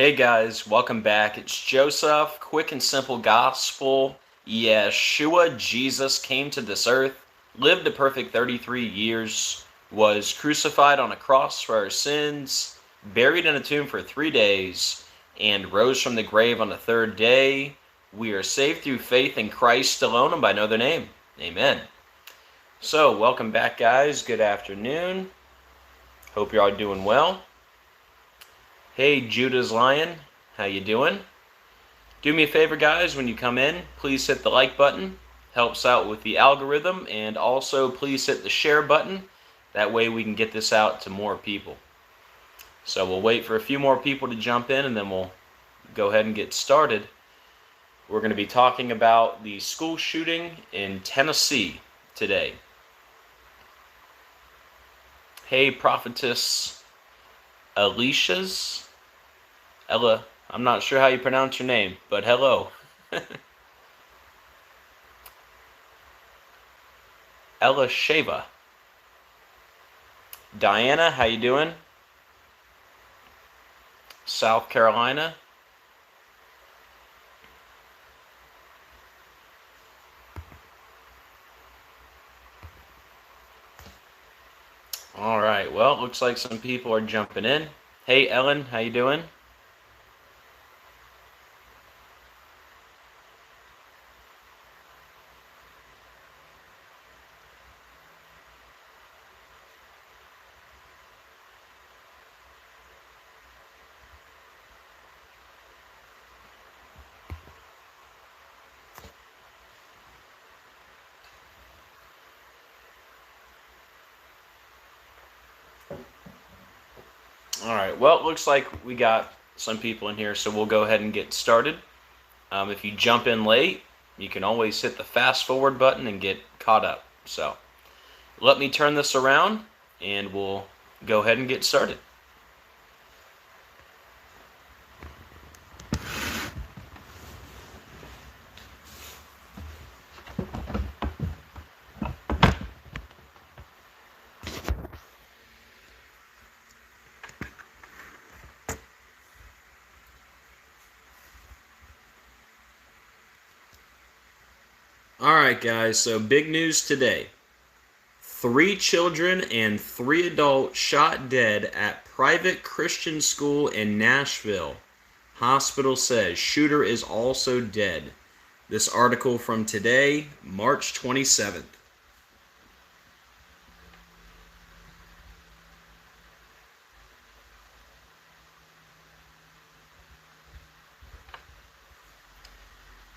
Hey guys, welcome back. It's Joseph. Quick and simple gospel. Yeshua, Jesus, came to this earth, lived a perfect 33 years, was crucified on a cross for our sins, buried in a tomb for 3 days, and rose from the grave on the third day. We are saved through faith in Christ alone and by no other name. Amen. So, welcome back, guys. Good afternoon. Hope you're all doing well. Hey, Judah's Lion, how you doing? Do me a favor, guys, when you come in, please hit the like button. Helps out with the algorithm, and also please hit the share button. That way we can get this out to more people. So we'll wait for a few more people to jump in, and then we'll go ahead and get started. We're going to be talking about the school shooting in Tennessee today. Hey, Prophetess Ella, I'm not sure how you pronounce your name, but hello. Ella Sheva. Diana, how you doing? South Carolina. All right, well, it looks like some people are jumping in. Hey, Ellen, how you doing? All right, well, it looks like we got some people in here, so we'll go ahead and get started. If you jump in late, you can always hit the fast forward button and get caught up. So let me turn this around, and we'll go ahead and get started. Alright guys, so big news today. 3 children and 3 adults shot dead at private Christian school in Nashville. Hospital says shooter is also dead. This article from today, March 27th.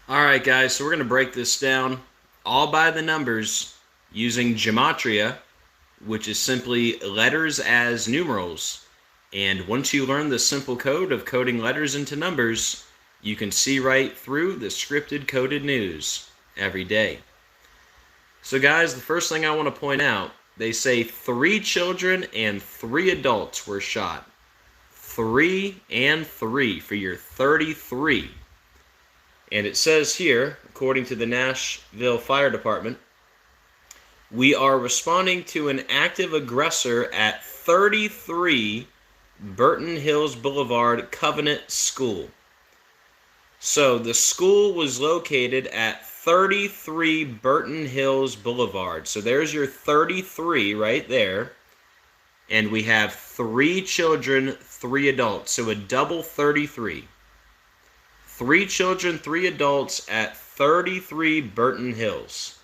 Alright guys, so we're going to break this down all by the numbers using gematria, which is simply letters as numerals. And once you learn the simple code of coding letters into numbers, you can see right through the scripted coded news every day. So guys, the first thing I want to point out, they say 3 children and 3 adults were shot. 3 and 3 for your 33. And it says here, according to the Nashville Fire Department, we are responding to an active aggressor at 33 Burton Hills Boulevard Covenant School. So the school was located at 33 Burton Hills Boulevard. So there's your 33 right there. And we have 3 children, 3 adults. So a double 33. 3 children, 3 adults at 33 Burton Hills.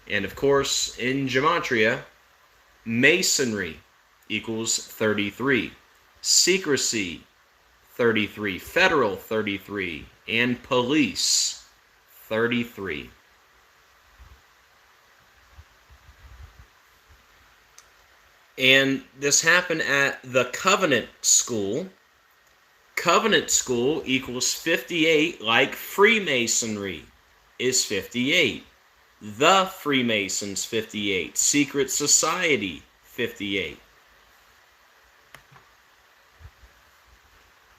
And of course, in gematria, masonry equals 33. Secrecy, 33. Federal, 33. And police, 33. And this happened at the Covenant School. Covenant School equals 58, like Freemasonry is 58. The Freemasons, 58. Secret Society, 58.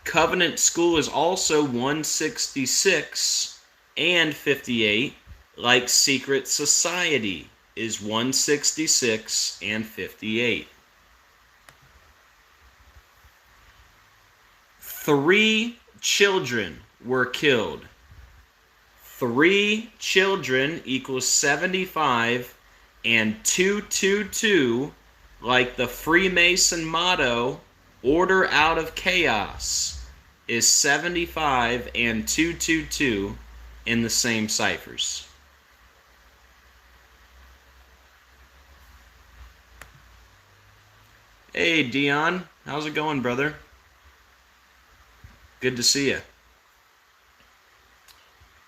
Covenant School is also 166 and 58, like Secret Society is 166 and 58. 3 children were killed. 3 children equals 75, and 222, like the Freemason motto, order out of chaos, is 75 and 222 in the same ciphers. Hey, Dion. How's it going, brother? Good to see you.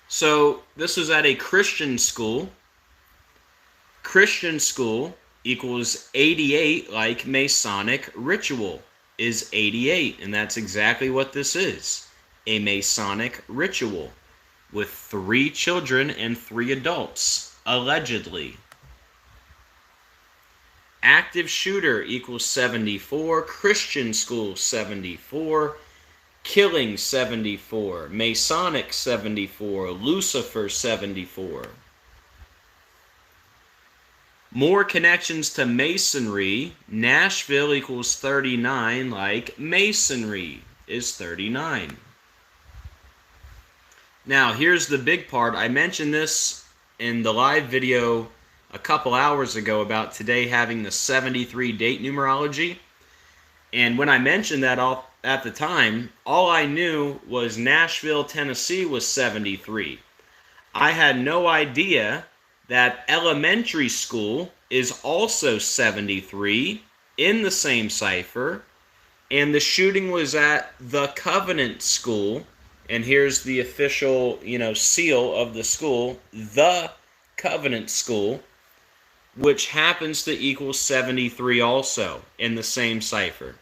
So, this was at a Christian school. Christian school equals 88, like Masonic ritual is 88. And that's exactly what this is. A Masonic ritual with 3 children and 3 adults, allegedly. Active shooter equals 74. Christian school 74. Killing 74. Masonic 74. Lucifer 74. More connections to Masonry. Nashville equals 39, like Masonry is 39. Now, here's the big part. I mentioned this in the live video a couple hours ago about today having the 73 date numerology. And when I mentioned that at the time, all I knew was Nashville, Tennessee was 73. I had no idea that elementary school is also 73 in the same cipher, and the shooting was at the Covenant School, and here's the official, seal of the school, the Covenant School, which happens to equal 73 also in the same cipher.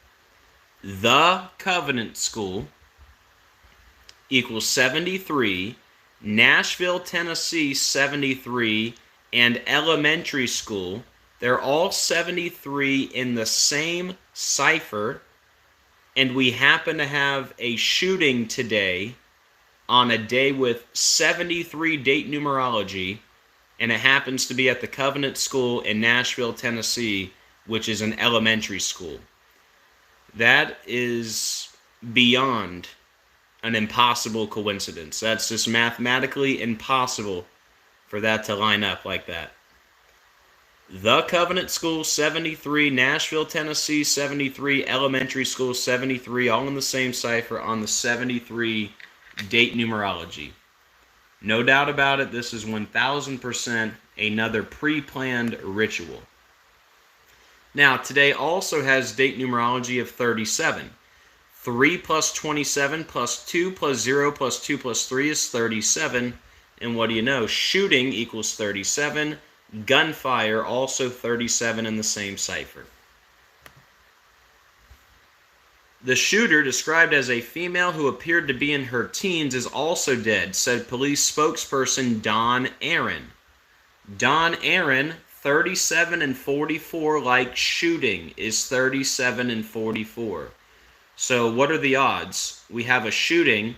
The Covenant School equals 73, Nashville, Tennessee 73, and elementary school, they're all 73 in the same cipher, and we happen to have a shooting today on a day with 73 date numerology, and it happens to be at the Covenant School in Nashville, Tennessee, which is an elementary school. That is beyond an impossible coincidence. That's just mathematically impossible for that to line up like that. The Covenant School 73, Nashville, Tennessee 73, elementary school 73, all in the same cipher on the 73 date numerology. No doubt about it, this is 1000% another pre-planned ritual. Now, today also has date numerology of 37. 3 plus 27 plus 2 plus 0 plus 2 plus 3 is 37. And what do you know? Shooting equals 37. Gunfire also 37 in the same cipher. The shooter, described as a female who appeared to be in her teens, is also dead, said police spokesperson Don Aaron. Don Aaron, 37 and 44, like shooting, is 37 and 44. So what are the odds? We have a shooting,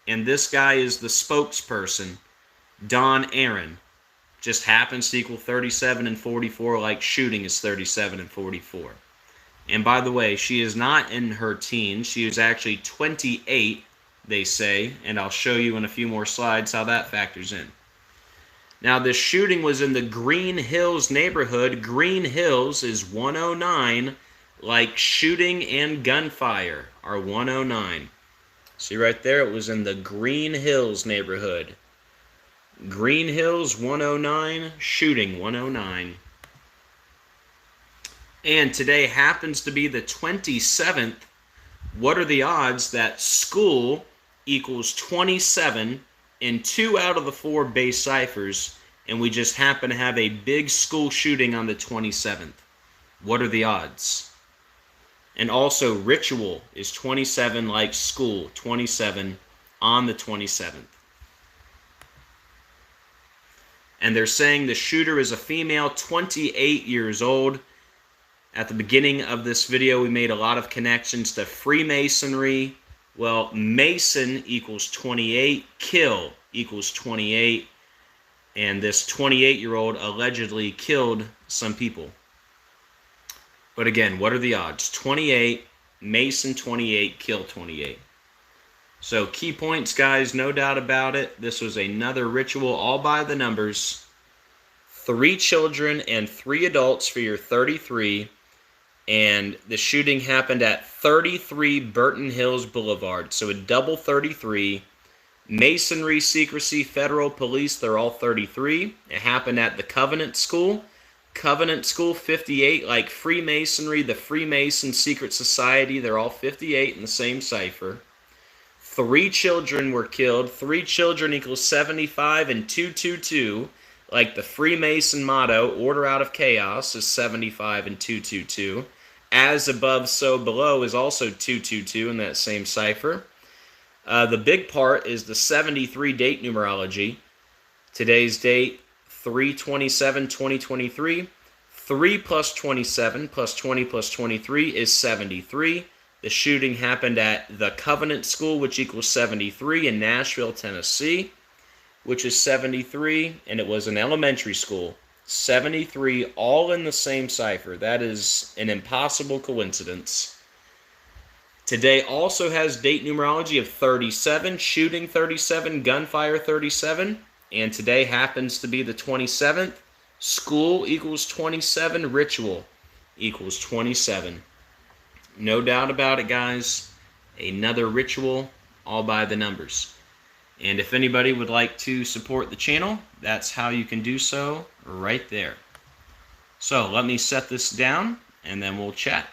and this guy is the spokesperson, Don Aaron. Just happens to equal 37 and 44, like shooting is 37 and 44. And by the way, she is not in her teens. She is actually 28, they say, and I'll show you in a few more slides how that factors in. Now, this shooting was in the Green Hills neighborhood. Green Hills is 109, like shooting and gunfire are 109. See right there, it was in the Green Hills neighborhood. Green Hills 109, shooting 109. And today happens to be the 27th. What are the odds that school equals 27 in 2 out of the 4 base ciphers, and we just happen to have a big school shooting on the 27th? What are the odds? And also ritual is 27, like school, 27 on the 27th. And they're saying the shooter is a female, 28 years old. At the beginning of this video, we made a lot of connections to Freemasonry. Well, Mason equals 28, kill equals 28, and this 28-year-old allegedly killed some people. But again, what are the odds? 28, Mason 28, kill 28. So key points, guys, no doubt about it. This was another ritual all by the numbers. 3 children and 3 adults for your 33. And the shooting happened at 33 Burton Hills Boulevard. So a double 33. Masonry, secrecy, federal police, they're all 33. It happened at the Covenant School. Covenant School, 58. Like Freemasonry, the Freemason Secret Society, they're all 58 in the same cipher. 3 children were killed. 3 children equals 75 and 222. Like the Freemason motto, order out of chaos, is 75 and 222. As above, so below is also 222 in that same cipher. The big part is the 73 date numerology. Today's date, 3/27/2023. 3 plus 27 plus 20 plus 23 is 73. The shooting happened at the Covenant School, which equals 73, in Nashville, Tennessee, which is 73, and it was an elementary school. 73, all in the same cipher. That is an impossible coincidence. Today also has date numerology of 37, shooting 37, gunfire 37, and today happens to be the 27th. School equals 27, ritual equals 27. No doubt about it, guys. Another ritual all by the numbers. And if anybody would like to support the channel, that's how you can do so right there. So let me set this down and then we'll chat.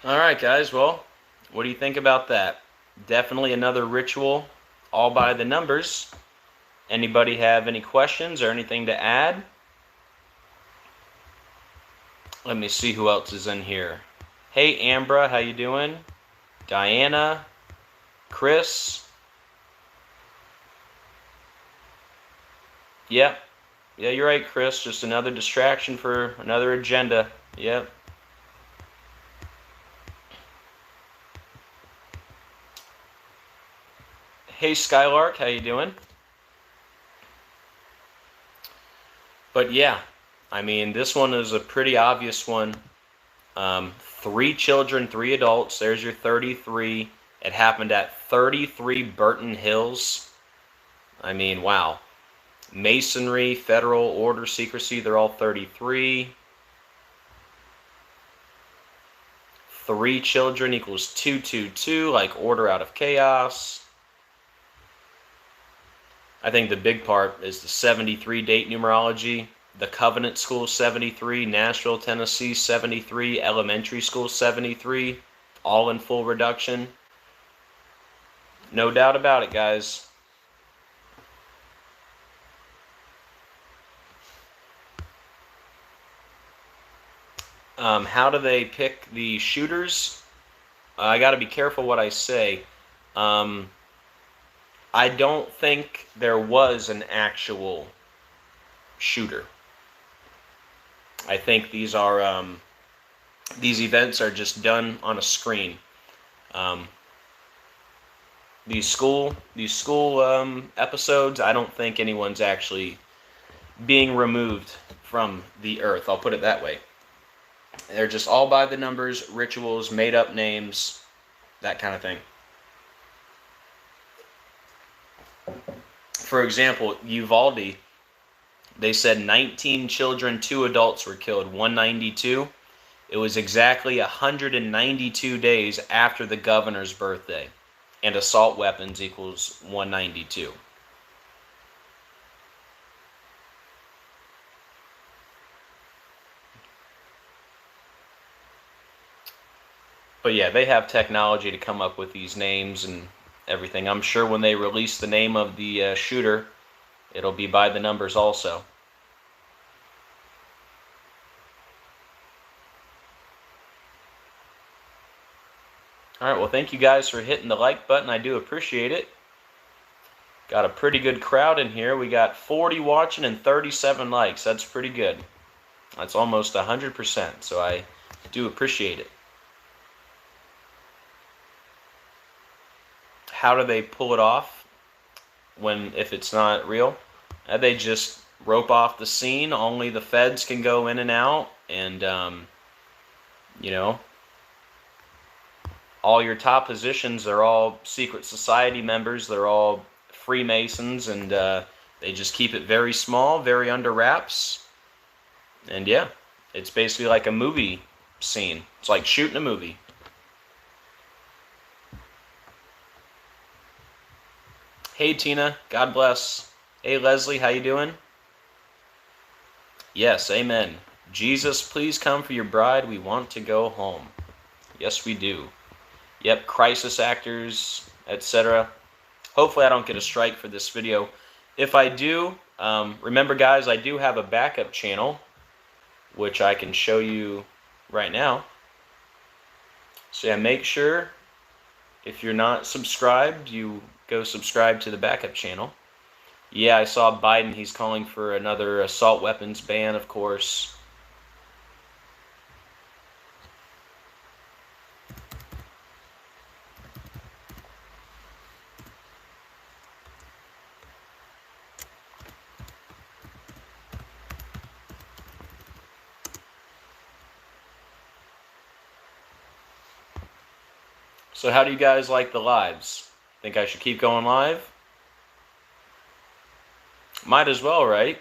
Alright guys, well, what do you think about that? Definitely another ritual all by the numbers. Anybody have any questions or anything to add? Let me see who else is in here. Hey Ambra, how you doing? Diana, Chris. Yep. Yeah, you're right, Chris. Just another distraction for another agenda. Yep. Hey Skylark, how you doing? But yeah, I mean, this one is a pretty obvious one. 3 children, 3 adults. There's your 33. It happened at 33 Burton Hills. I mean, wow. Masonry, federal, order, secrecy, they're all 33. 3 children equals 222, like order out of chaos. I think the big part is the 73 date numerology. The Covenant School 73, Nashville, Tennessee 73, Elementary School 73, all in full reduction. No doubt about it, guys. How do they pick the shooters? I got to be careful what I say. I don't think there was an actual shooter. I think these are these events are just done on a screen. These school episodes, I don't think anyone's actually being removed from the earth. I'll put it that way. They're just all by the numbers, rituals, made up names, that kind of thing. For example, Uvalde, they said 19 children, 2 adults were killed, 192. It was exactly 192 days after the governor's birthday, and assault weapons equals 192. But yeah, they have technology to come up with these names and everything. I'm sure when they release the name of the shooter, it'll be by the numbers also. Alright, well thank you guys for hitting the like button. I do appreciate it. Got a pretty good crowd in here. We got 40 watching and 37 likes. That's pretty good. That's almost 100%, so I do appreciate it. How do they pull it off? if it's not real. They just rope off the scene. Only the feds can go in and out, and you know, all your top positions, they're all secret society members. They're all Freemasons, and they just keep it very small, very under wraps. And yeah, it's basically like a movie scene. It's like shooting a movie. Hey Tina, God bless. Hey Leslie, how you doing? Yes, amen. Jesus, please come for your bride. We want to go home. Yes, we do. Yep, crisis actors, etc. Hopefully I don't get a strike for this video. If I do, remember guys, I do have a backup channel, which I can show you right now. So yeah, make sure, if you're not subscribed, you go subscribe to the backup channel. Yeah, I saw Biden, he's calling for another assault weapons ban, of course. So how do you guys like the lives? Think I should keep going live? Might as well, right?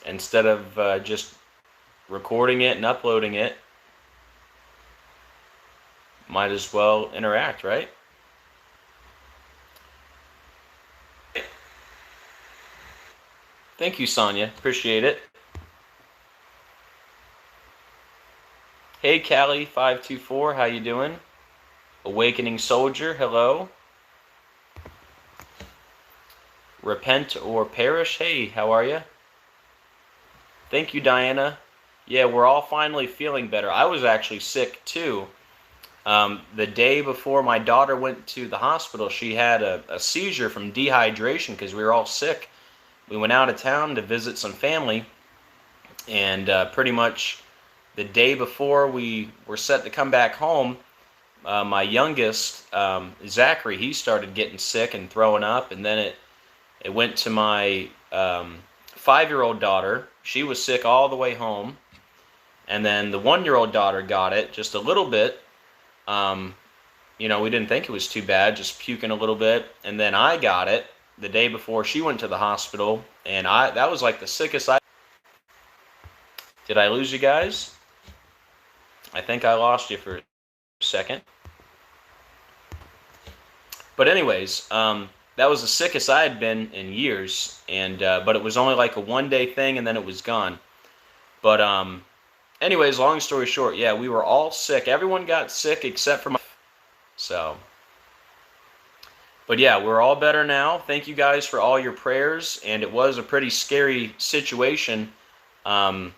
Instead of just recording it and uploading it, might as well interact, right? Thank you, Sonia. Appreciate it. Hey, Callie524, how you doing? Awakening Soldier, hello. Repent or perish, hey, how are you? Thank you, Diana. Yeah, we're all finally feeling better. I was actually sick too. The day before my daughter went to the hospital, she had a seizure from dehydration because we were all sick. We went out of town to visit some family, and pretty much the day before we were set to come back home, my youngest, Zachary, he started getting sick and throwing up, and then it went to my 5-year-old daughter. She was sick all the way home, and then the 1-year-old daughter got it just a little bit. You know, we didn't think it was too bad, just puking a little bit, and then I got it the day before she went to the hospital, and that was like the sickest I... Did I lose you guys? I think I lost you for a second. But anyways, that was the sickest I had been in years, and but it was only like a one-day thing, and then it was gone. But anyways, long story short, yeah, we were all sick. Everyone got sick except for my... So, but yeah, we're all better now. Thank you guys for all your prayers, and it was a pretty scary situation. When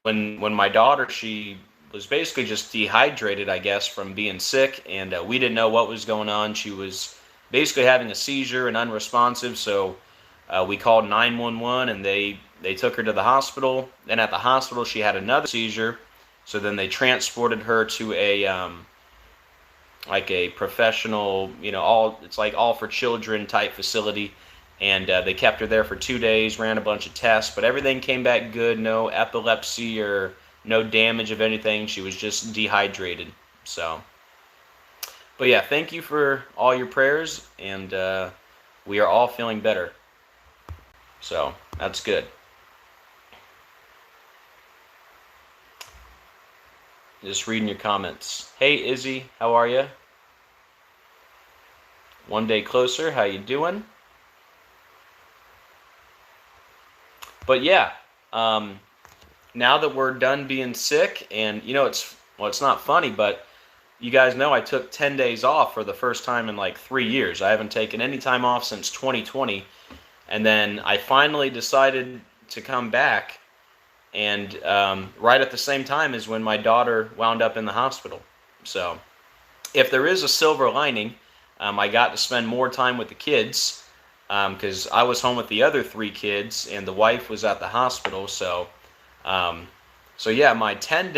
my daughter, she was basically just dehydrated, I guess, from being sick, and we didn't know what was going on. She was basically having a seizure and unresponsive, so we called 911, and they took her to the hospital. Then at the hospital, she had another seizure, so then they transported her to a like a professional, you know, it's like all for children type facility, and they kept her there for 2 days, ran a bunch of tests, but everything came back good. No epilepsy or no damage of anything. She was just dehydrated. So, but yeah, thank you for all your prayers, and we are all feeling better. So that's good. Just reading your comments. Hey Izzy, how are you? One day closer, how you doing? But yeah, now that we're done being sick, and you know, it's not funny, but you guys know I took 10 days off for the first time in like 3 years. I haven't taken any time off since 2020, and then I finally decided to come back, and right at the same time is when my daughter wound up in the hospital. So if there is a silver lining, I got to spend more time with the kids, because I was home with the other 3 kids and the wife was at the hospital. So so yeah, my 10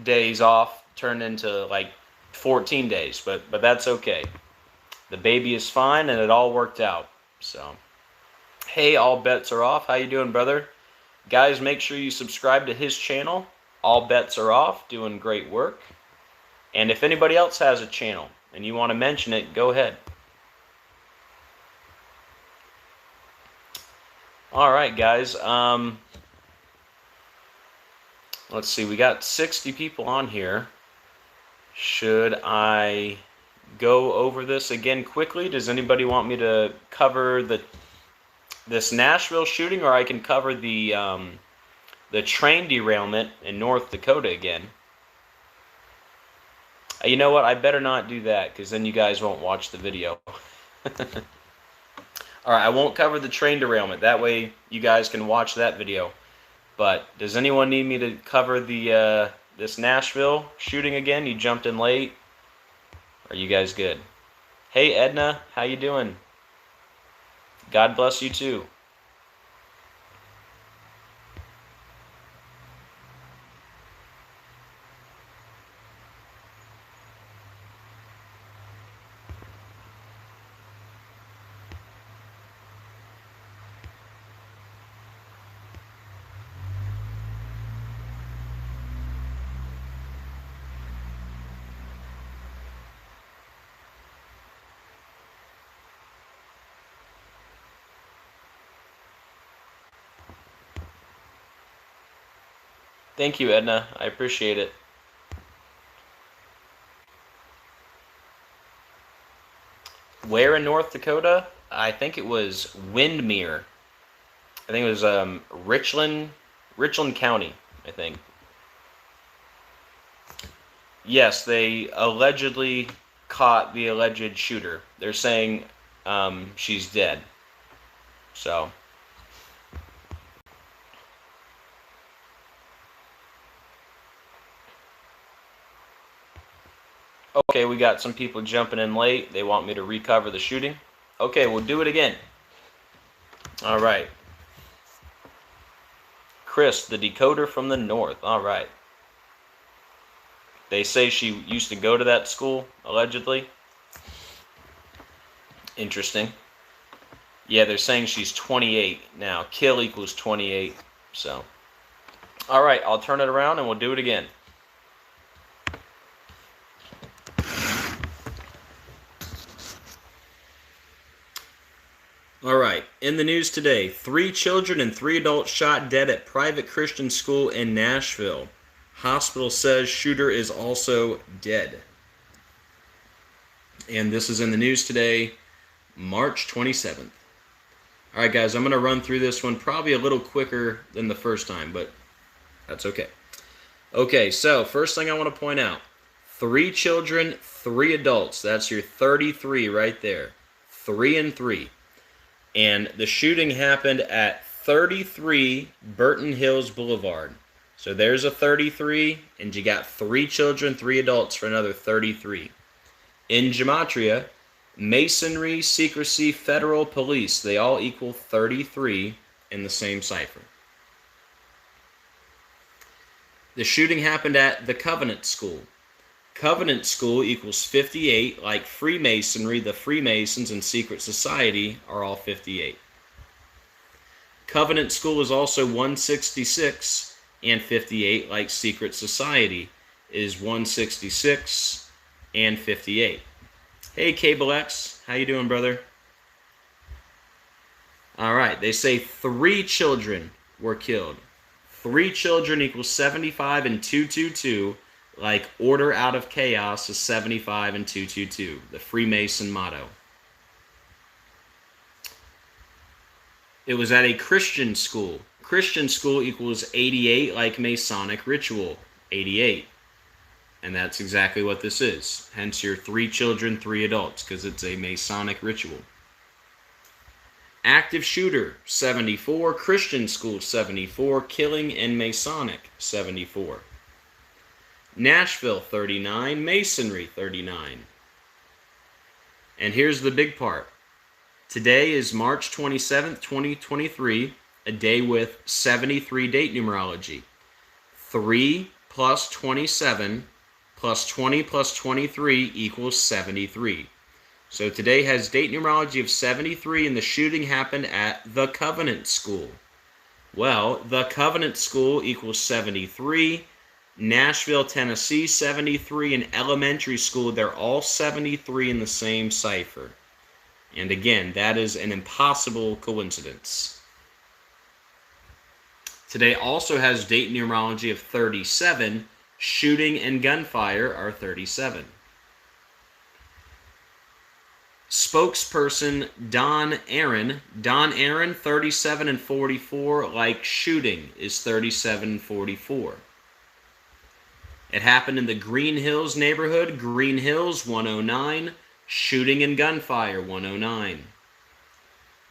days off turned into like 14 days, but that's okay. The baby is fine, and it all worked out. So, hey, all bets are off. How you doing, brother? Guys, make sure you subscribe to his channel. All bets are off. Doing great work. And if anybody else has a channel and you want to mention it, go ahead. All right, guys. Let's see. We got 60 people on here. Should I go over this again quickly? Does anybody want me to cover this Nashville shooting, or I can cover the train derailment in North Dakota again? You know what? I better not do that, because then you guys won't watch the video. Alright, I won't cover the train derailment. That way you guys can watch that video. But does anyone need me to cover the this Nashville shooting again? You jumped in late. Are you guys good? Hey Edna, how you doing? God bless you too. Thank you, Edna. I appreciate it. Where in North Dakota? I think it was Windmere. I think it was Richland County, I think. Yes, they allegedly caught the alleged shooter. They're saying she's dead. So... Okay, we got some people jumping in late. They want me to recover the shooting. Okay, we'll do it again. All right. Chris, the decoder from the north. All right. They say she used to go to that school, allegedly. Interesting. Yeah, they're saying she's 28 now. Kill equals 28. So, all right, I'll turn it around and we'll do it again. All right, in the news today, 3 children and 3 adults shot dead at private Christian school in Nashville. Hospital says shooter is also dead. And this is in the news today, March 27th. All right, guys, I'm going to run through this one probably a little quicker than the first time, but that's okay. Okay, so first thing I want to point out, 3 children, 3 adults. That's your 33 right there. 3 and 3. And the shooting happened at 33 Burton Hills Boulevard. So there's a 33, and you got 3 children, 3 adults for another 33. In Gematria, Masonry, Secrecy, Federal, Police, they all equal 33 in the same cipher. The shooting happened at the Covenant School. Covenant School equals 58, like Freemasonry, the Freemasons and Secret Society are all 58. Covenant School is also 166 and 58, like Secret Society is 166 and 58. Hey, Cable X, how you doing, brother? All right, they say 3 children were killed. 3 children equals 75 and 222. Like order out of chaos is 75 and 222, the Freemason motto. It was at a Christian school. Christian school equals 88, like Masonic ritual, 88. And that's exactly what this is. Hence your 3 children, 3 adults, because it's a Masonic ritual. Active shooter, 74. Christian school, 74. Killing in Masonic, 74. Nashville, 39. Masonry, 39. And here's the big part. Today is March 27th, 2023, a day with 73 date numerology. 3 plus 27 plus 20 plus 23 equals 73. So today has date numerology of 73, and the shooting happened at the Covenant School. Well, the Covenant School equals 73. Nashville, Tennessee, 73. And elementary school, they're all 73 in the same cipher. And again, that is an impossible coincidence. Today also has date numerology of 37. Shooting and gunfire are 37. Spokesperson Don Aaron, 37 and 44, like shooting is 37 and 44. It happened in the Green Hills neighborhood, Green Hills 109, shooting and gunfire 109.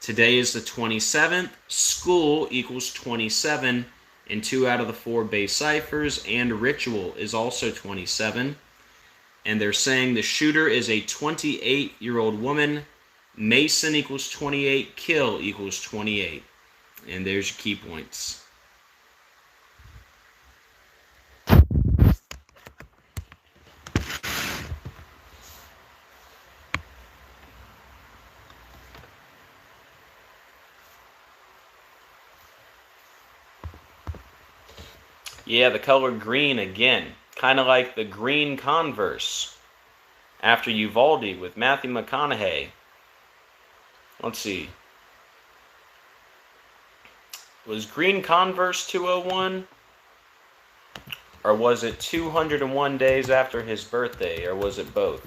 Today is the 27th, school equals 27, and 2 out of the 4 base ciphers, and ritual is also 27. And they're saying the shooter is a 28-year-old woman. Mason equals 28. Kill equals 28. And there's your key points. Yeah, the color green again. Kind of like the green Converse after Uvalde with Matthew McConaughey. Let's see. Was green Converse 201? Or was it 201 days after his birthday? Or was it both?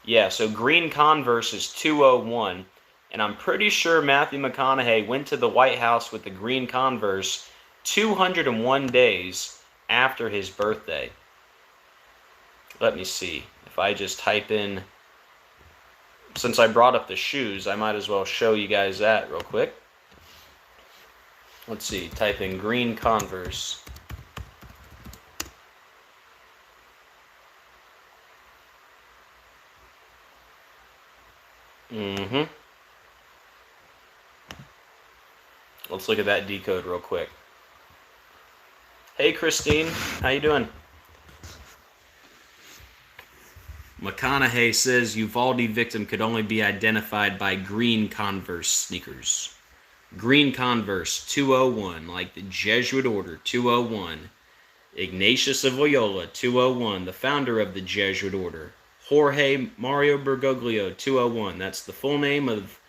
Yeah, so green Converse is 201. And I'm pretty sure Matthew McConaughey went to the White House with the green Converse 201 days after his birthday. Let me see. If I just type in, since I brought up the shoes, I might as well show you guys that real quick. Let's see. Type in green Converse. Let's look at that decode real quick. Hey Christine, how you doing? McConaughey says Uvalde victim could only be identified by green Converse sneakers. Green Converse 201, like the Jesuit order 201. Ignatius of Loyola 201, the founder of the Jesuit order. Jorge Mario Bergoglio 201, that's the full name of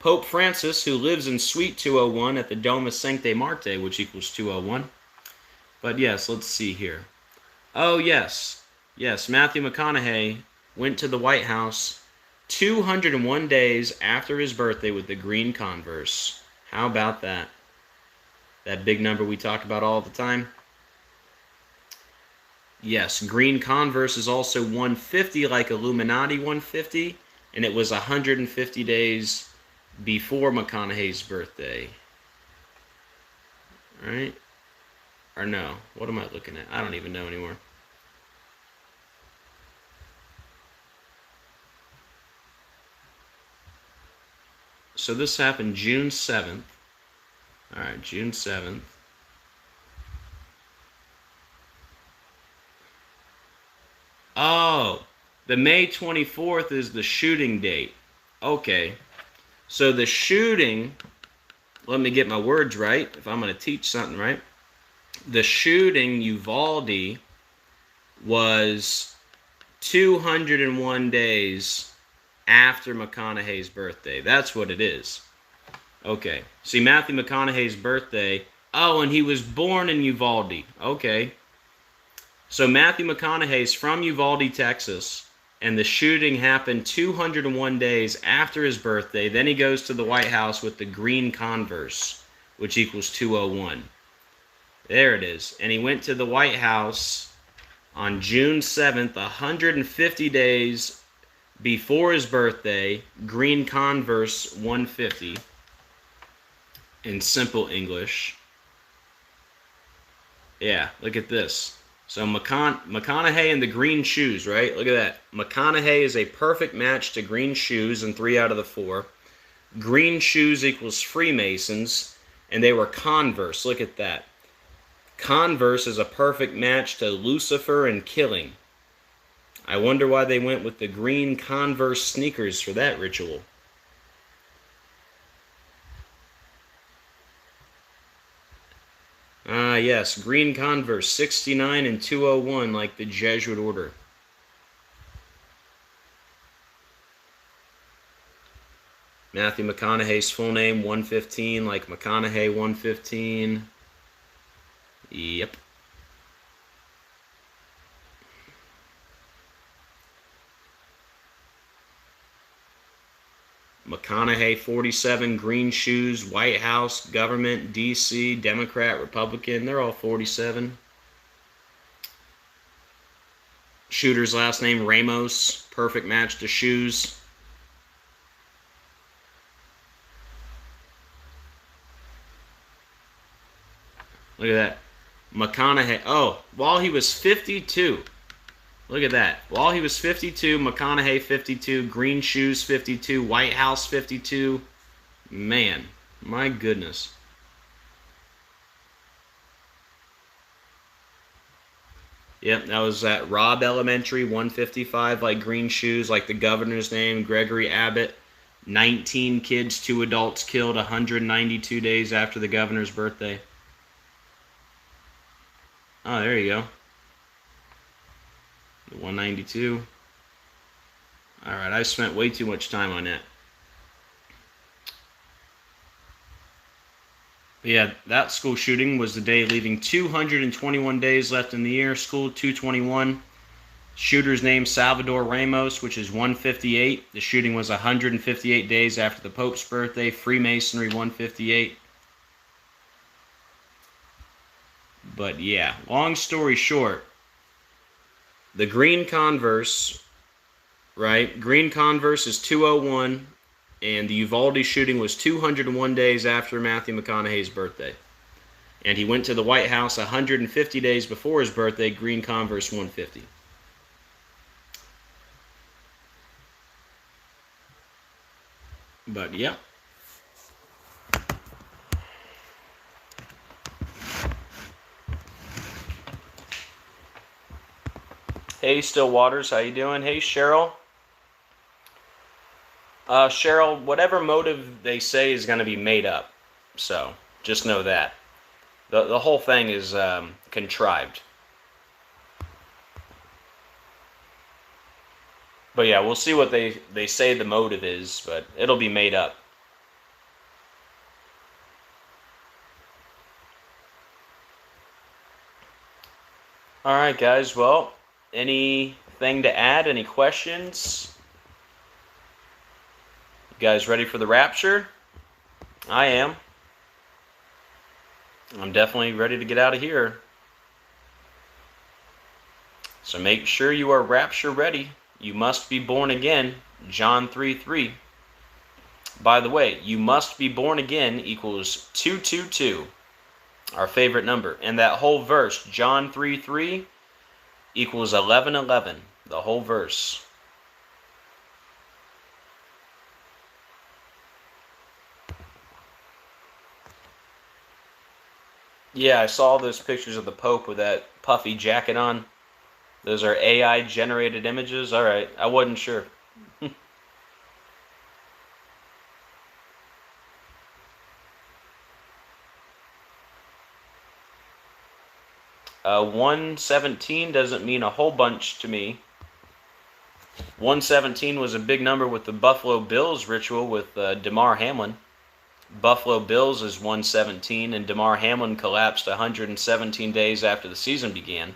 Pope Francis, who lives in Suite 201 at the Domus Sancte Marte, which equals 201. But yes, let's see here. Oh yes, Matthew McConaughey went to the White House 201 days after his birthday with the green Converse. How about that? That big number we talk about all the time? Yes, green Converse is also 150, like Illuminati 150, and it was 150 days before McConaughey's birthday. Right? Or no, what am I looking at? I don't even know anymore. So this happened June 7th. Alright, June 7th. Oh, the May 24th is the shooting date. Okay. So the shooting, let me get my words right if I'm going to teach something right. The shooting, Uvalde, was 201 days after McConaughey's birthday. That's what it is. Okay. See, Matthew McConaughey's birthday. Oh, and he was born in Uvalde. Okay. So Matthew McConaughey's from Uvalde, Texas, and the shooting happened 201 days after his birthday. Then he goes to the White House with the green Converse, which equals 201. There it is. And he went to the White House on June 7th, 150 days before his birthday, green Converse 150 in simple English. Yeah, look at this. So McConaughey and the green shoes, right? Look at that. McConaughey is a perfect match to green shoes in 3 out of the 4. Green shoes equals Freemasons, and they were Converse. Look at that. Converse is a perfect match to Lucifer and killing. I wonder why they went with the green Converse sneakers for that ritual. Ah, yes, green Converse, 69 and 201, like the Jesuit order. Matthew McConaughey's full name, 115, like McConaughey, 115. Yep. McConaughey, 47, green shoes, White House, government, D.C., Democrat, Republican. They're all 47. Shooter's last name, Ramos. Perfect match to shoes. Look at that. McConaughey. Oh, while he was 52. Look at that. While he was 52, McConaughey 52, green shoes 52, White House 52. Man, my goodness. Yep, that was at Robb Elementary, 155, like green shoes, like the governor's name, Gregory Abbott. 19 kids, 2 adults killed 192 days after the governor's birthday. Oh, there you go. The 192. Alright, I spent way too much time on that. But yeah, that school shooting was the day leaving 221 days left in the year. School 221. Shooter's name Salvador Ramos, which is 158. The shooting was 158 days after the Pope's birthday. Freemasonry 158. But yeah, long story short, the green Converse, right? Green Converse is 201, and the Uvalde shooting was 201 days after Matthew McConaughey's birthday. And he went to the White House 150 days before his birthday, green Converse 150. But yeah. Hey, Stillwaters, how you doing? Hey, Cheryl. Cheryl, whatever motive they say is going to be made up. So, just know that. The whole thing is contrived. But yeah, we'll see what they say the motive is, but it'll be made up. Alright, guys, well, anything to add? Any questions? You guys ready for the rapture? I am. I'm definitely ready to get out of here. So make sure you are rapture ready. You must be born again. John 3:3. By the way, you must be born again equals 222. Our favorite number. And that whole verse, John 3:3, equals 11:11. The whole verse. Yeah, I saw those pictures of the Pope with that puffy jacket on. Those are AI generated images? Alright, I wasn't sure. 117 doesn't mean a whole bunch to me. 117 was a big number with the Buffalo Bills ritual with Damar Hamlin. Buffalo Bills is 117, and Damar Hamlin collapsed 117 days after the season began.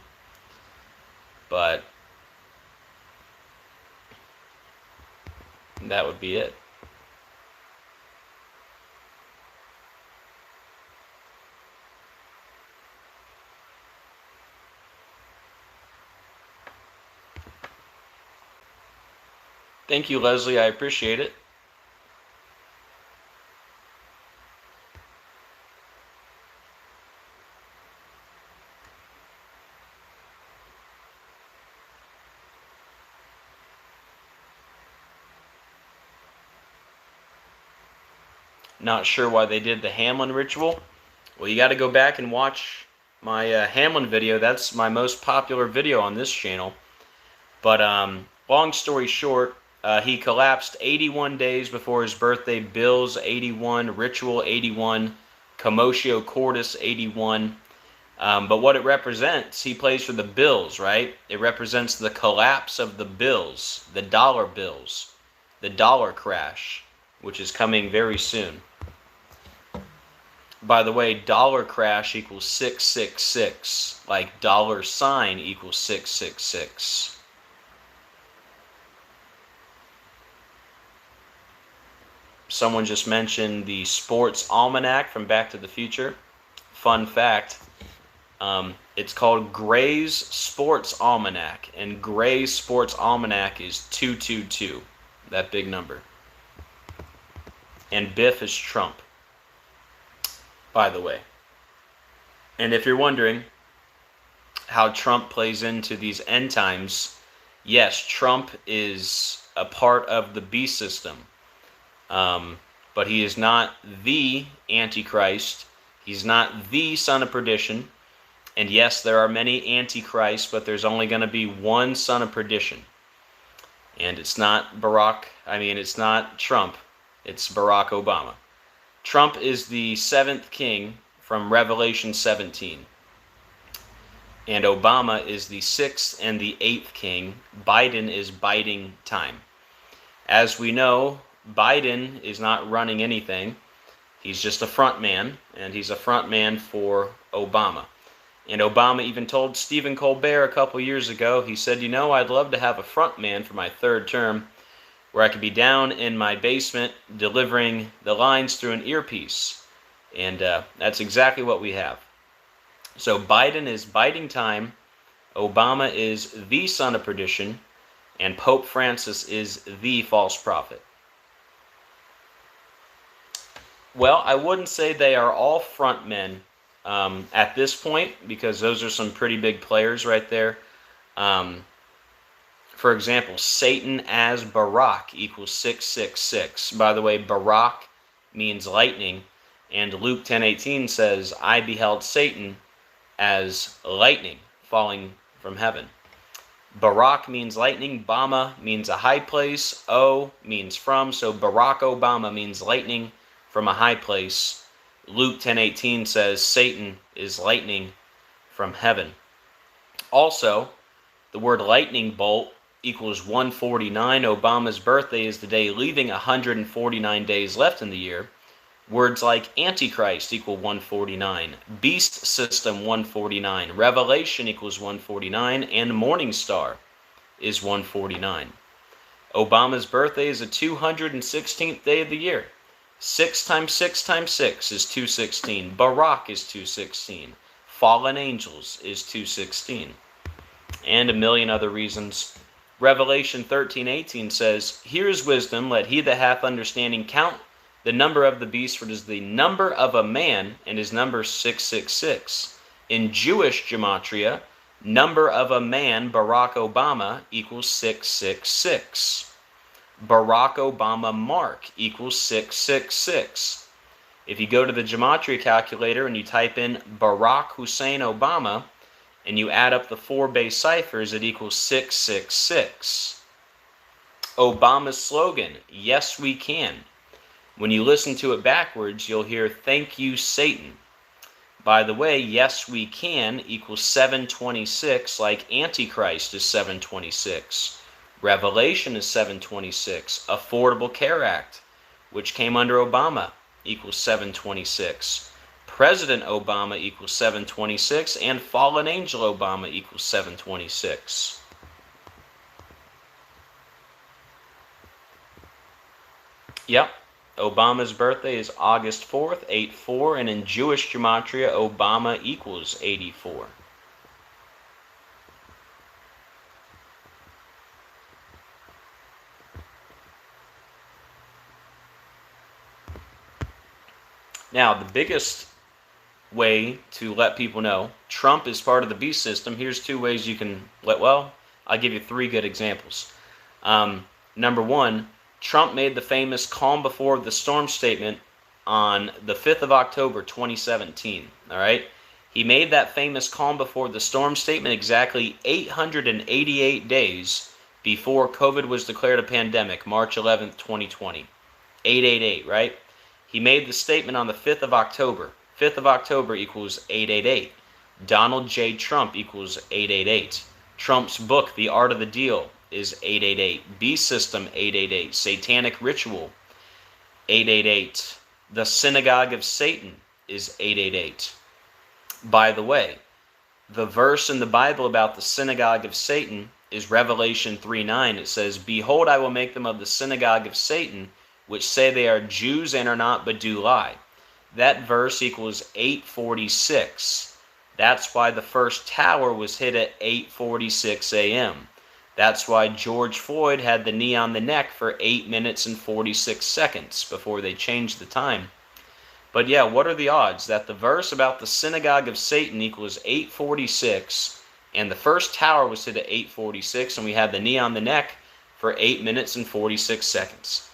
But that would be it. Thank you, Leslie. I appreciate it. Not sure why they did the Hamlin ritual. Well, you got to go back and watch my Hamlin video. That's my most popular video on this channel. But long story short, he collapsed 81 days before his birthday. Bills 81, Ritual 81, Commotio Cordis 81. But what it represents, he plays for the Bills, right? It represents the collapse of the bills, the dollar bills, the dollar crash, which is coming very soon. By the way, dollar crash equals 666, like dollar sign equals 666. Someone just mentioned the Sports Almanac from Back to the Future. Fun fact, it's called Gray's Sports Almanac, and Gray's Sports Almanac is 222, that big number. And Biff is Trump, by the way. And if you're wondering how Trump plays into these end times, yes, Trump is a part of the beast system. But he is not the Antichrist. He's not the son of perdition. And yes, there are many Antichrists, but there's only going to be one son of perdition. And it's not it's not Trump. It's Barack Obama. Trump is the seventh king from Revelation 17. And Obama is the sixth and the eighth king. Biden is biding time. As we know, Biden is not running anything. He's just a front man, and he's a front man for Obama. And Obama even told Stephen Colbert a couple years ago, he said, I'd love to have a front man for my third term where I could be down in my basement delivering the lines through an earpiece. And that's exactly what we have. So Biden is biding time, Obama is the son of perdition, and Pope Francis is the false prophet. Well, I wouldn't say they are all front men at this point, because those are some pretty big players right there. For example, Satan as Barak equals 666. By the way, Barak means lightning, and Luke 10:18 says, I beheld Satan as lightning falling from heaven. Barak means lightning, Bama means a high place, O means from, so Barack Obama means lightning from a high place. Luke 10:18 says Satan is lightning from heaven. Also, the word lightning bolt equals 149. Obama's birthday is the day leaving 149 days left in the year. Words like Antichrist equal 149, Beast System 149, Revelation equals 149, and Morning Star is 149. Obama's birthday is the 216th day of the year. 6 times 6 times 6 is 216. Barak is 216. Fallen angels is 216. And a million other reasons. Revelation 13:18 says, Here is wisdom, let he that hath understanding count the number of the beast, for it is the number of a man, and his number 666. In Jewish gematria, number of a man, Barack Obama, equals 666. Barack Obama Mark equals 666. If you go to the gematria calculator and you type in Barack Hussein Obama, and you add up the 4 base ciphers, it equals 666. Obama's slogan, Yes We Can. When you listen to it backwards, you'll hear Thank You Satan. By the way, Yes We Can equals 726, like Antichrist is 726. Revelation is 726. Affordable Care Act, which came under Obama, equals 726. President Obama equals 726, and Fallen Angel Obama equals 726. Yep, Obama's birthday is August 4th, 8-4, and in Jewish gematria, Obama equals 84. Now, the biggest way to let people know Trump is part of the beast system, here's 2 ways you can I'll give you 3 good examples. Number 1, Trump made the famous calm before the storm statement on the 5th of October 2017. All right? He made that famous calm before the storm statement exactly 888 days before COVID was declared a pandemic, March 11th, 2020. 888, right? He made the statement on the 5th of October. 5th of October equals 888. Donald J. Trump equals 888. Trump's book, The Art of the Deal, is 888. Beast System, 888. Satanic Ritual, 888. The Synagogue of Satan is 888. By the way, the verse in the Bible about the Synagogue of Satan is Revelation 3:9. It says, "Behold, I will make them of the synagogue of Satan, which say they are Jews and are not, but do lie." That verse equals 846. That's why the first tower was hit at 8:46 a.m. That's why George Floyd had the knee on the neck for 8 minutes and 46 seconds before they changed the time. But yeah, what are the odds that the verse about the synagogue of Satan equals 846, and the first tower was hit at 846, and we had the knee on the neck for 8 minutes and 46 seconds?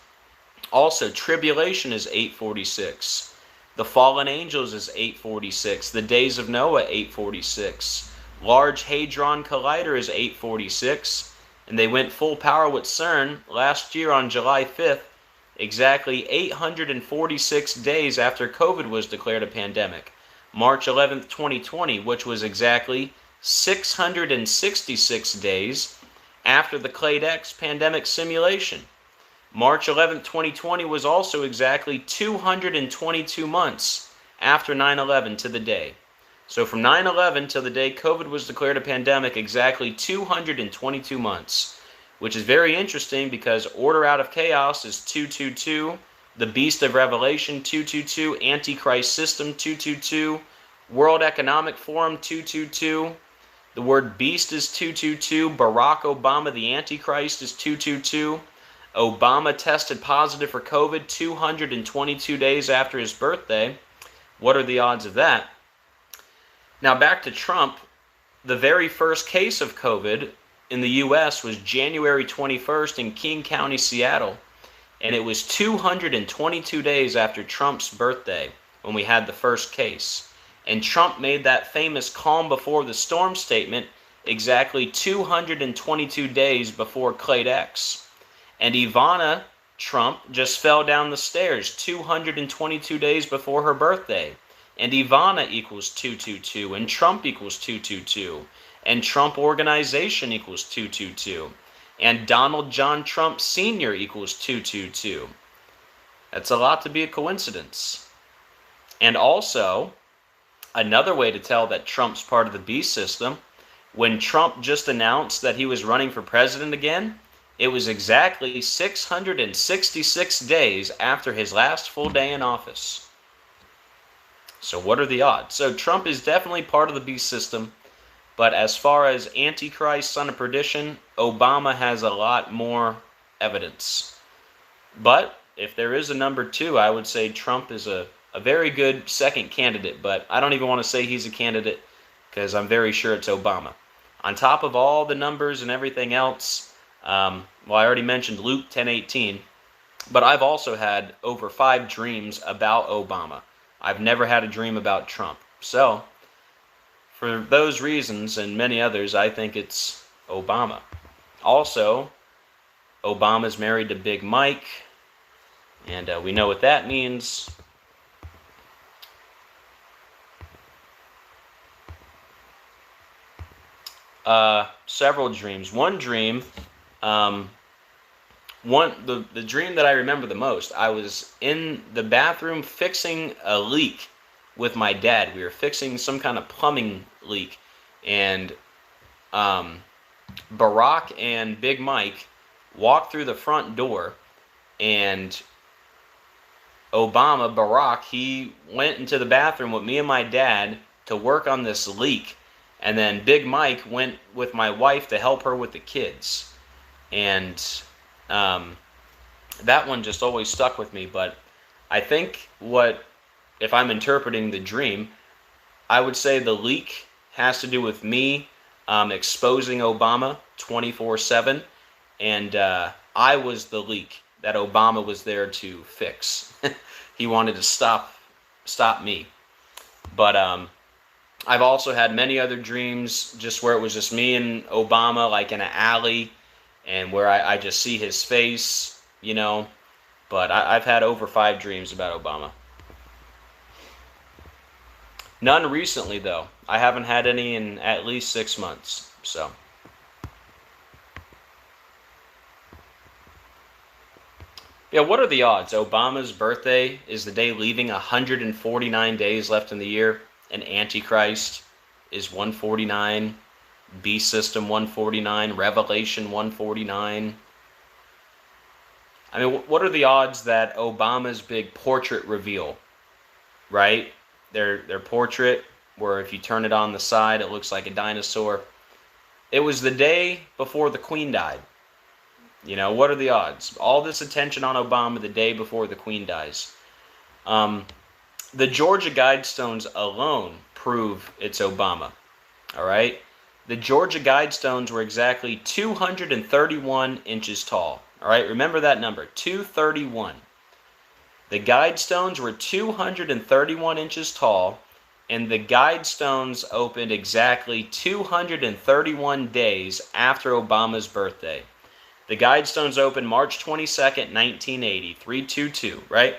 Also, tribulation is 846. The fallen angels is 846. The days of Noah, 846. Large Hadron Collider is 846. And they went full power with CERN last year on July 5th, exactly 846 days after COVID was declared a pandemic. March 11th, 2020, which was exactly 666 days after the Clade X pandemic simulation. March 11th, 2020 was also exactly 222 months after 9/11 to the day. So from 9/11 till the day COVID was declared a pandemic, exactly 222 months, which is very interesting because Order Out of Chaos is 222, the Beast of Revelation 222, Antichrist System 222, World Economic Forum 222, the word Beast is 222, Barack Obama the Antichrist is 222, Obama tested positive for COVID 222 days after his birthday. What are the odds of that? Now back to Trump. The very first case of COVID in the U.S. was January 21st in King County, Seattle. And it was 222 days after Trump's birthday when we had the first case. And Trump made that famous calm before the storm statement exactly 222 days before Clade X. And Ivana Trump just fell down the stairs 222 days before her birthday. And Ivana equals 222, and Trump equals 222, and Trump Organization equals 222, and Donald John Trump Sr. equals 222. That's a lot to be a coincidence. And also, another way to tell that Trump's part of the beast system, when Trump just announced that he was running for president again, it was exactly 666 days after his last full day in office. So what are the odds? So Trump is definitely part of the beast system, but as far as Antichrist, son of perdition, Obama has a lot more evidence. But if there is a number two, I would say Trump is a very good second candidate, but I don't even want to say he's a candidate because I'm very sure it's Obama. On top of all the numbers and everything else, well, I already mentioned Luke 10:18, but I've also had over 5 dreams about Obama. I've never had a dream about Trump. So, for those reasons and many others, I think it's Obama. Also, Obama's married to Big Mike, and we know what that means. Several dreams. One dream, the dream that I remember the most, I was in the bathroom fixing a leak with my dad. We were fixing some kind of plumbing leak, and Barack and Big Mike walked through the front door, and Barack, he went into the bathroom with me and my dad to work on this leak, and then Big Mike went with my wife to help her with the kids. And that one just always stuck with me. But I think if I'm interpreting the dream, I would say the leak has to do with me exposing Obama 24/7, and I was the leak that Obama was there to fix. He wanted to stop me. But I've also had many other dreams just where it was just me and Obama, like in an alley, and where I just see his face, you know. But I've had over 5 dreams about Obama. None recently, though. I haven't had any in at least 6 months. So, yeah, what are the odds? Obama's birthday is the day leaving 149 days left in the year, and Antichrist is 149, Beast System 149, Revelation 149. I mean, what are the odds that Obama's big portrait reveal, right? Their portrait, where if you turn it on the side, it looks like a dinosaur. It was the day before the Queen died. You know, what are the odds? All this attention on Obama the day before the Queen dies. The Georgia Guidestones alone prove it's Obama. All right? The Georgia Guidestones were exactly 231 inches tall. All right? Remember that number, 231. The Guidestones were 231 inches tall, and the Guidestones opened exactly 231 days after Obama's birthday. The Guidestones opened March 22nd, 1980, 322, right?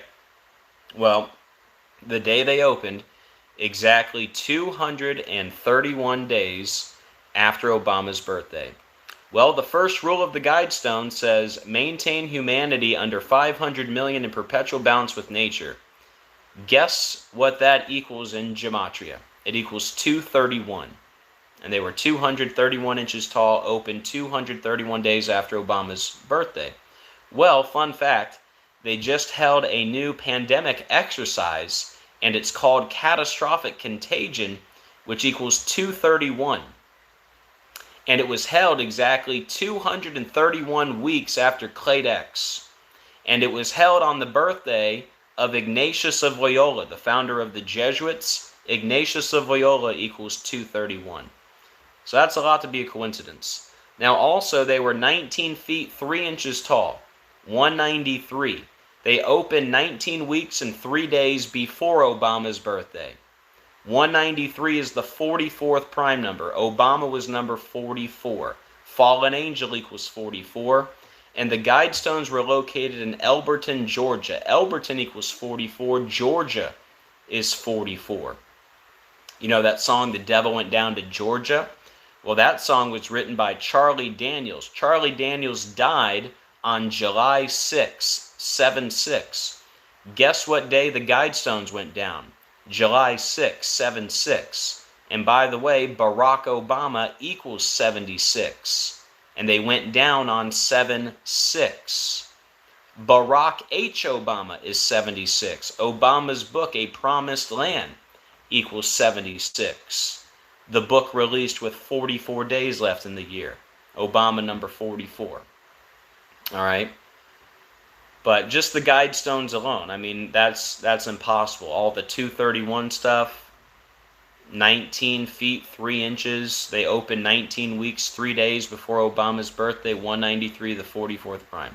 Well, the day they opened, exactly 231 days after Obama's birthday. Well, the first rule of the Guidestone says, maintain humanity under 500 million in perpetual balance with nature. Guess what that equals in gematria? It equals 231. And they were 231 inches tall, open 231 days after Obama's birthday. Well, fun fact, they just held a new pandemic exercise, and it's called catastrophic contagion, which equals 231. And it was held exactly 231 weeks after Clade X. And it was held on the birthday of Ignatius of Loyola, the founder of the Jesuits. Ignatius of Loyola equals 231. So that's a lot to be a coincidence. Now also, they were 19 feet 3 inches tall, 193. They opened 19 weeks and 3 days before Obama's birthday. 193 is the 44th prime number. Obama was number 44. Fallen angel equals 44. And the Guidestones were located in Elberton, Georgia. Elberton equals 44. Georgia is 44. You know that song, The Devil Went Down to Georgia? Well, that song was written by Charlie Daniels. Charlie Daniels died on July 6, 7-6. Guess what day the Guidestones went down? July 6, 7-6. And by the way, Barack Obama equals 76. And they went down on 7-6. Barack H. Obama is 76. Obama's book, A Promised Land, equals 76. The book released with 44 days left in the year. Obama number 44. All right. But just the Guidestones alone, I mean, that's impossible. All the 231 stuff, 19 feet 3 inches. They opened 19 weeks 3 days before Obama's birthday. 193, the 44th prime.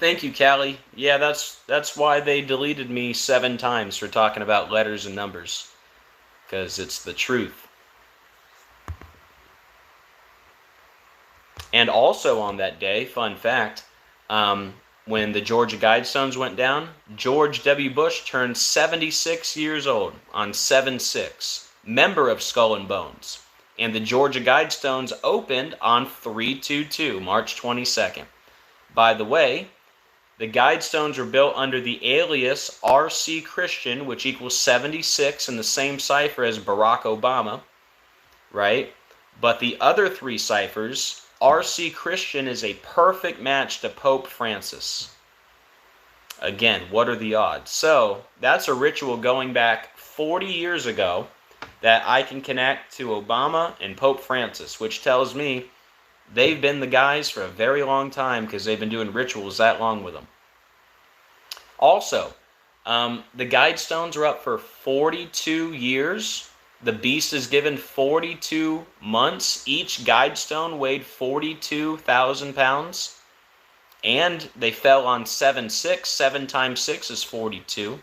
Thank you, Callie. Yeah, that's why they deleted me 7 times for talking about letters and numbers, because it's the truth. And also on that day, fun fact, when the Georgia Guidestones went down, George W. Bush turned 76 years old on 7-6, member of Skull and Bones. And the Georgia Guidestones opened on 3/22, March 22nd. By the way, the Guidestones were built under the alias R.C. Christian, which equals 76 in the same cipher as Barack Obama, right? But the other 3 ciphers, R.C. Christian is a perfect match to Pope Francis. Again, what are the odds? So, that's a ritual going back 40 years ago that I can connect to Obama and Pope Francis, which tells me they've been the guys for a very long time because they've been doing rituals that long with them. Also, the Guidestones are up for 42 years. The beast is given 42 months. Each Guidestone weighed 42,000 pounds. And they fell on 7-6. 7 times 6 is 42.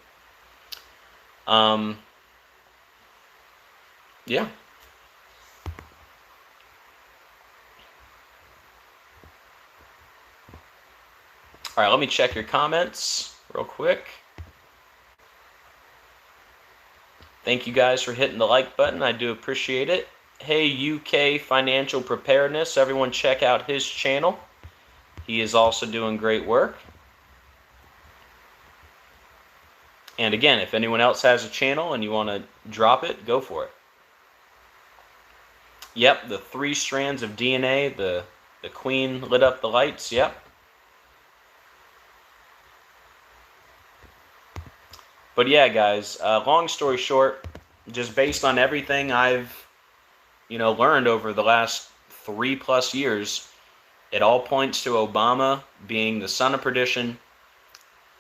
Yeah. All right, let me check your comments real quick. Thank you guys for hitting the like button. I do appreciate it. Hey, UK Financial Preparedness. Everyone check out his channel. He is also doing great work. And again, if anyone else has a channel and you want to drop it, go for it. Yep, the 3 strands of DNA, the queen lit up the lights, yep. But yeah, guys, long story short, just based on everything I've, learned over the last 3+ years, it all points to Obama being the son of perdition,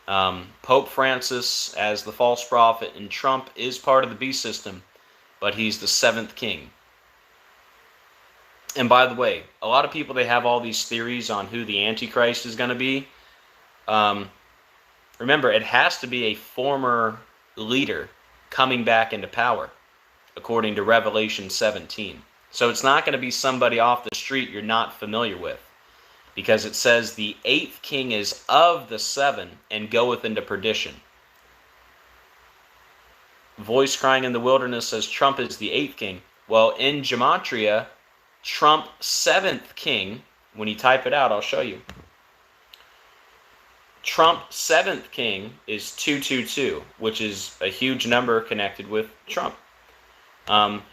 Pope Francis as the false prophet, and Trump is part of the beast system, but he's the 7th king. And by the way, a lot of people, they have all these theories on who the Antichrist is going to be. Remember, it has to be a former leader coming back into power, according to Revelation 17. So it's not going to be somebody off the street you're not familiar with, because it says the 8th king is of the 7 and goeth into perdition. Voice crying in the wilderness says Trump is the 8th king. Well, in Gematria, Trump 7th king, when you type it out, I'll show you. Trump 7th king is 222, which is a huge number connected with Trump.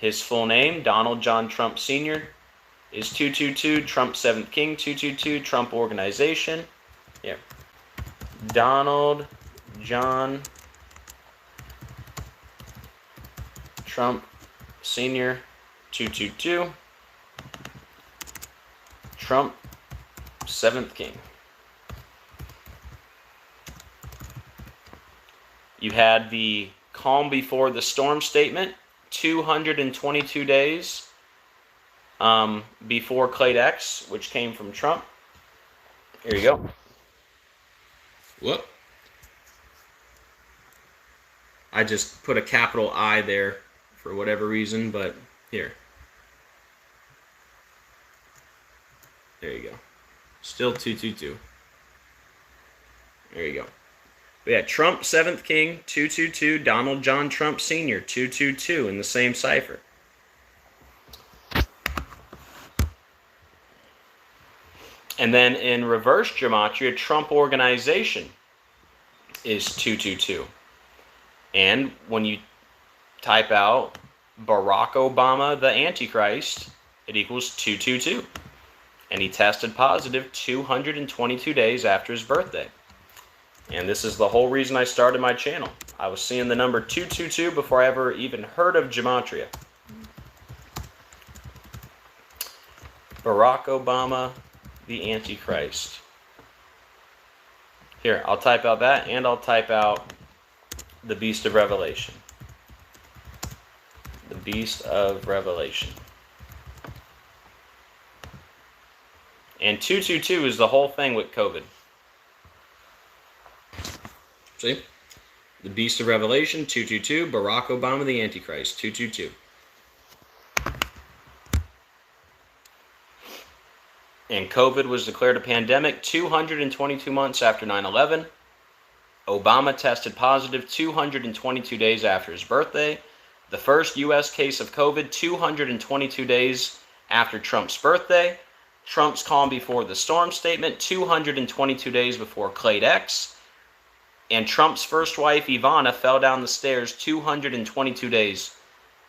His full name, Donald John Trump Sr., is 222. Trump 7th king, 222. Trump organization. Here. Donald John Trump Sr., 222. Trump 7th king. You had the calm before the storm statement, 222 days before Clade X, which came from Trump. Here you go. Whoop. I just put a capital I there for whatever reason, but here. There you go. Still 222. There you go. We had Trump 7th king, 222. Donald John Trump Sr., 222 in the same cipher. And then in reverse gematria, Trump organization is 222. And when you type out Barack Obama, the Antichrist, it equals 222. And he tested positive 222 days after his birthday. And this is the whole reason I started my channel. I was seeing the number 222 before I ever even heard of gematria. Barack Obama, the Antichrist. Here, I'll type out that, and I'll type out the Beast of Revelation. The Beast of Revelation. And 222 is the whole thing with COVID. See? The Beast of Revelation, 222. Barack Obama, the Antichrist, 222. And COVID was declared a pandemic 222 months after 9/11. Obama tested positive 222 days after his birthday. The first U.S. case of COVID 222 days after Trump's birthday. Trump's calm before the storm statement 222 days before Clade X. And Trump's first wife, Ivana, fell down the stairs 222 days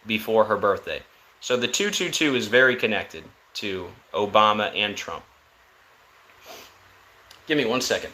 before her birthday. So the 222 is very connected to Obama and Trump. Give me 1 second.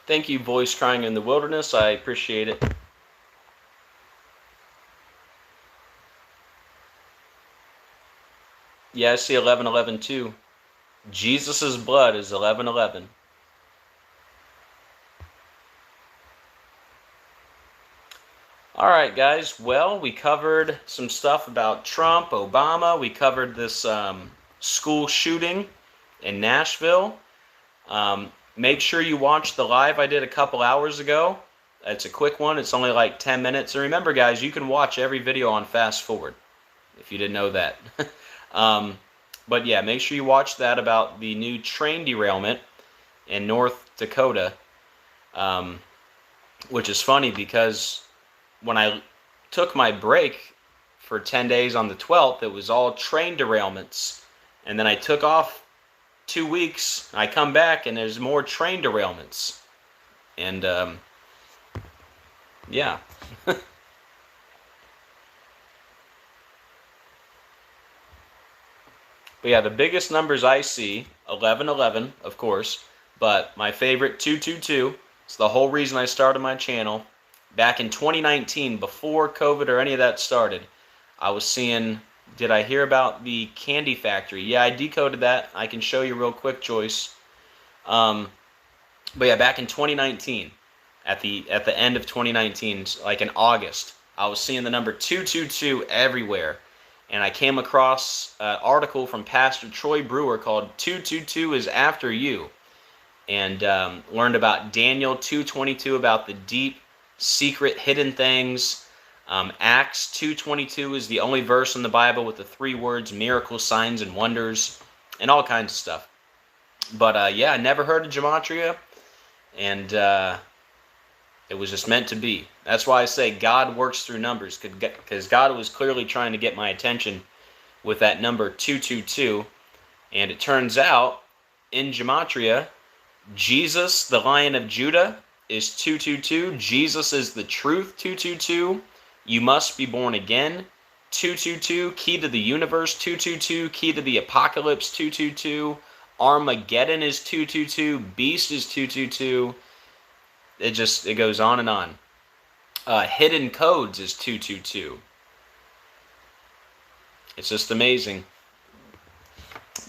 Thank you, Voice Crying in the Wilderness. I appreciate it. Yeah, I see 11:11 too. Jesus' blood is 11:11. All right, guys. Well, we covered some stuff about Trump, Obama. We covered this school shooting in Nashville. Make sure you watch the live I did a couple hours ago. It's a quick one. It's only like 10 minutes. And remember, guys, you can watch every video on fast forward if you didn't know that. But yeah, make sure you watch that about the new train derailment in North Dakota, which is funny because when I took my break for 10 days on the 12th, it was all train derailments. And then I took off 2 weeks, I come back, and there's more train derailments. And, yeah. But yeah, the biggest numbers I see, 11:11, of course, but my favorite, 222. It's the whole reason I started my channel. Back in 2019, before COVID or any of that started, I was seeing, did I hear about the candy factory? Yeah, I decoded that. I can show you real quick, Joyce. But yeah, back in 2019, at the end of 2019, like in August, I was seeing the number 222 everywhere. And I came across an article from Pastor Troy Brewer called 222 is After You. And learned about Daniel 2:22, about the deep, secret, hidden things. Acts 2:22 is the only verse in the Bible with the 3 words miracles, signs, and wonders, and all kinds of stuff. But yeah, I never heard of gematria, and it was just meant to be. That's why I say God works through numbers, because God was clearly trying to get my attention with that number 222. And it turns out, in gematria, Jesus, the Lion of Judah, is 222. Jesus is the truth, 222. You must be born again, 222. Key to the universe, 222. Key to the apocalypse, 222. Armageddon is 222. Beast is 222. It goes on and on. Hidden codes is 222. It's just amazing.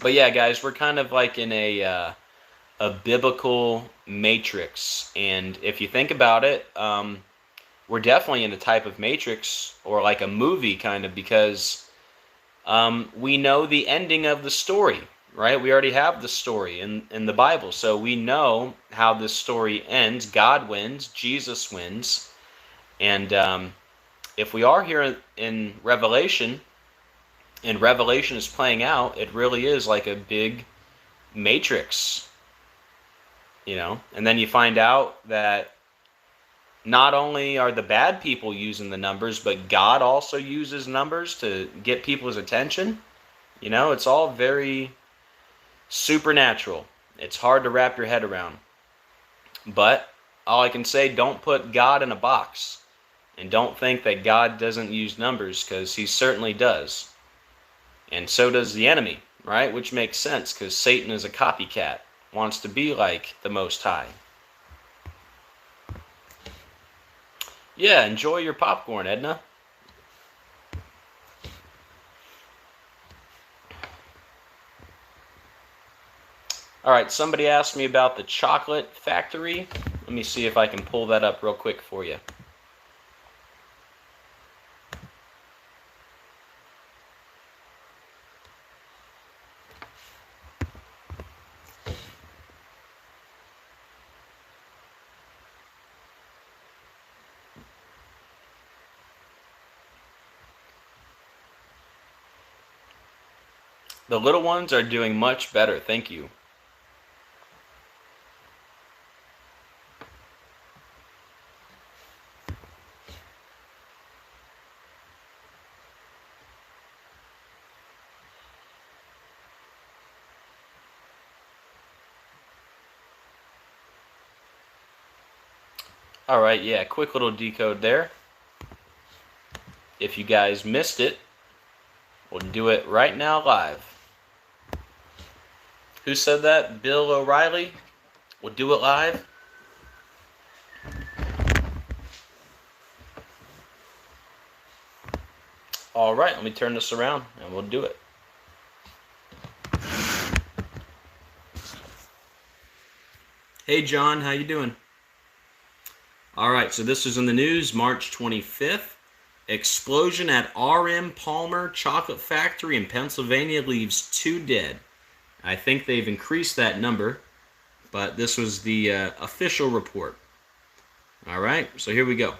But yeah, guys, we're kind of like in a biblical matrix, and if you think about it, we're definitely in a type of matrix, or like a movie kind of, because we know the ending of the story, right? We already have the story in the Bible, so we know how this story ends. God wins, Jesus wins, and if we are here in Revelation, and Revelation is playing out, it really is like a big matrix, you know? And then you find out that not only are the bad people using the numbers, but God also uses numbers to get people's attention. You know, it's all very supernatural. It's hard to wrap your head around. But all I can say, don't put God in a box. And don't think that God doesn't use numbers, because he certainly does. And so does the enemy, right? Which makes sense, because Satan is a copycat, wants to be like the Most High. Yeah, enjoy your popcorn, Edna. Alright, somebody asked me about the chocolate factory. Let me see if I can pull that up real quick for you. The little ones are doing much better, thank you. Alright, yeah, quick little decode there. If you guys missed it, we'll do it right now live. Who said that? Bill O'Reilly? We'll do it live? All right, let me turn this around and we'll do it. Hey John, how you doing? All right, so this is in the news, March 25th. Explosion at R.M. Palmer Chocolate Factory in Pennsylvania leaves 2 dead. I think they've increased that number, but this was the official report. All right, so here we go.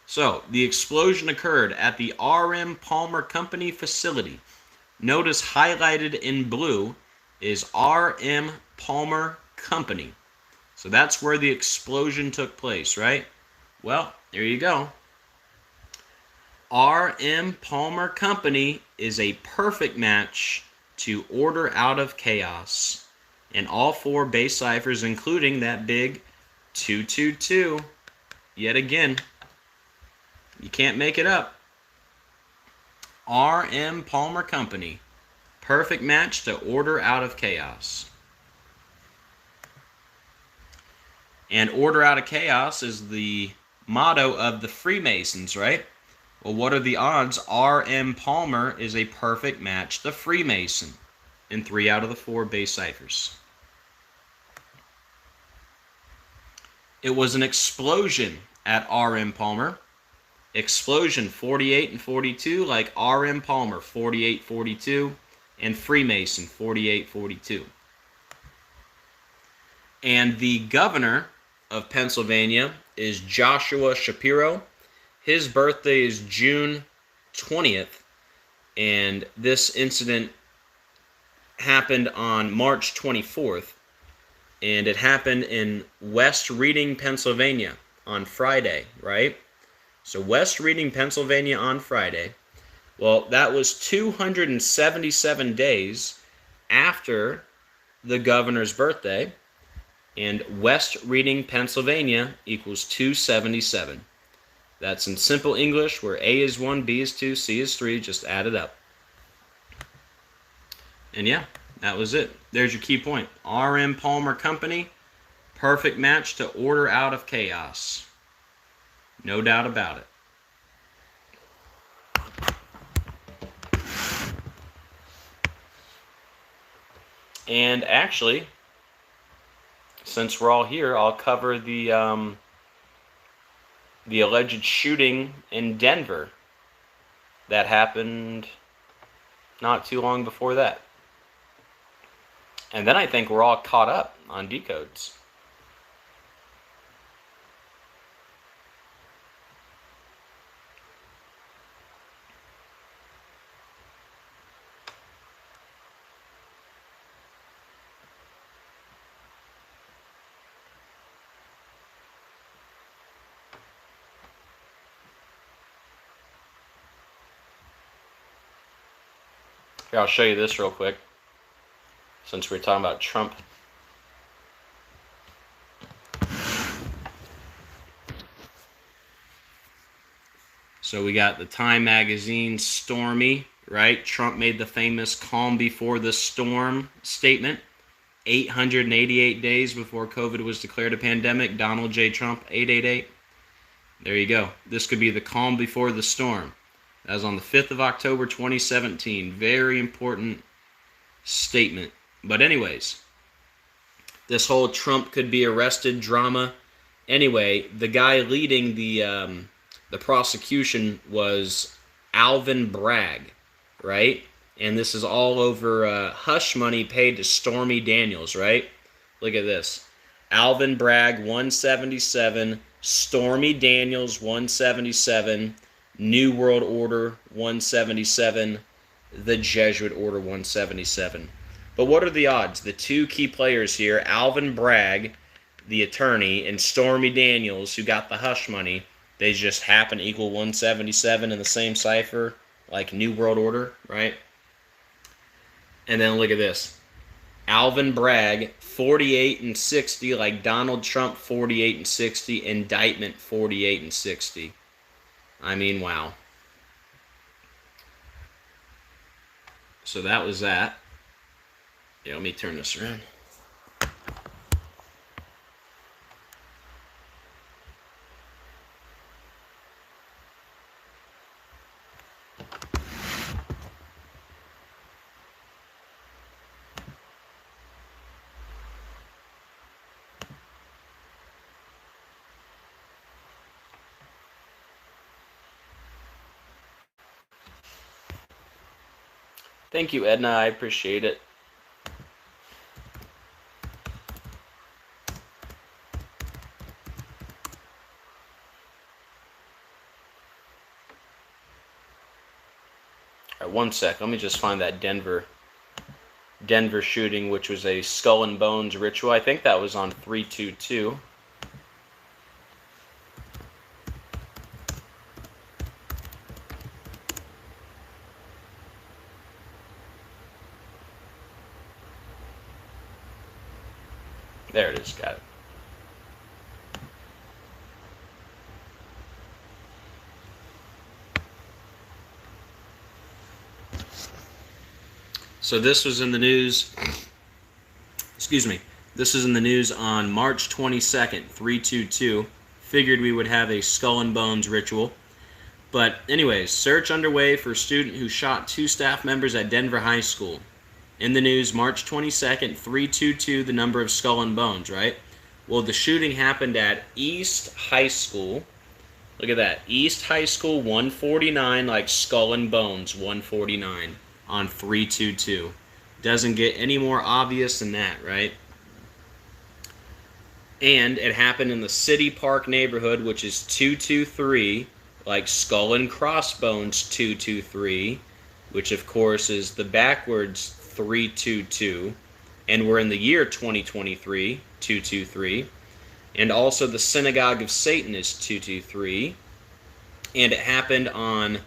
So, the explosion occurred at the R.M. Palmer Company facility. Notice highlighted in blue is R.M. Palmer Company. So that's where the explosion took place, right? Well, there you go. R.M. Palmer Company is a perfect match to Order Out of Chaos. And all 4 base ciphers, including that big 222. Yet again, you can't make it up. R.M. Palmer Company. Perfect match to Order Out of Chaos. And Order Out of Chaos is the motto of the Freemasons, right? Well, what are the odds R.M. Palmer is a perfect match to Freemason in 3 out of the 4 base ciphers? It was an explosion at R.M. Palmer. Explosion 48 and 42, like R.M. Palmer 48-42 and Freemason 48-42. And the governor of Pennsylvania is Joshua Shapiro. His birthday is June 20th, and this incident happened on March 24th, and it happened in West Reading, Pennsylvania on Friday, right? So West Reading, Pennsylvania on Friday. Well, that was 277 days after the governor's birthday, and West Reading, Pennsylvania equals 277. That's in simple English, where A is 1, B is 2, C is 3, just add it up. And yeah, that was it. There's your key point. R.M. Palmer Company, perfect match to Order Out of Chaos. No doubt about it. And actually, since we're all here, I'll cover the alleged shooting in Denver that happened not too long before that. And then I think we're all caught up on decodes. Here, I'll show you this real quick, since we're talking about Trump. So we got the Time magazine, Stormy, right? Trump made the famous calm before the storm statement. 888 days before COVID was declared a pandemic. Donald J. Trump, 888. There you go. This could be the calm before the storm. That was on the 5th of October, 2017. Very important statement. But anyways, this whole Trump could be arrested drama. Anyway, the guy leading the prosecution was Alvin Bragg, right? And this is all over hush money paid to Stormy Daniels, right? Look at this. Alvin Bragg, 177. Stormy Daniels, 177. New World Order, 177. The Jesuit Order, 177. But what are the odds? The 2 key players here, Alvin Bragg, the attorney, and Stormy Daniels, who got the hush money, they just happen to equal 177 in the same cipher, like New World Order, right? And then look at this. Alvin Bragg, 48 and 60, like Donald Trump, 48 and 60, indictment, 48 and 60. I mean, wow. So that was that. Yeah, let me turn this around. Thank you, Edna. I appreciate it. All right, one sec. Let me just find that Denver shooting, which was a skull and bones ritual. I think that was on 322. There it is, got it. So this was in the news, excuse me, this is in the news on March 22nd, 322. Figured we would have a skull and bones ritual. But anyways, search underway for student who shot 2 staff members at Denver High School. In the news, March 22nd, 322, the number of skull and bones, right? Well, the shooting happened at East High School. Look at that. East High School 149, like skull and bones 149 on 322. Doesn't get any more obvious than that, right? And it happened in the City Park neighborhood, which is 223, like skull and crossbones 223, which of course is the backwards 322, and we're in the year 2023, 223, and also the Synagogue of Satan is 223, and it happened on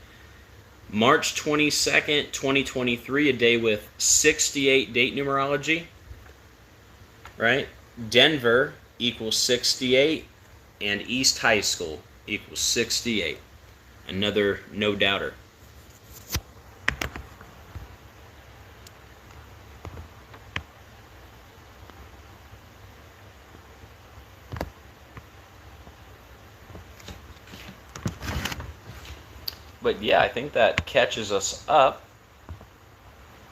March 22nd, 2023, a day with 68 date numerology, right? Denver equals 68, and East High School equals 68. Another no-doubter. But yeah, I think that catches us up.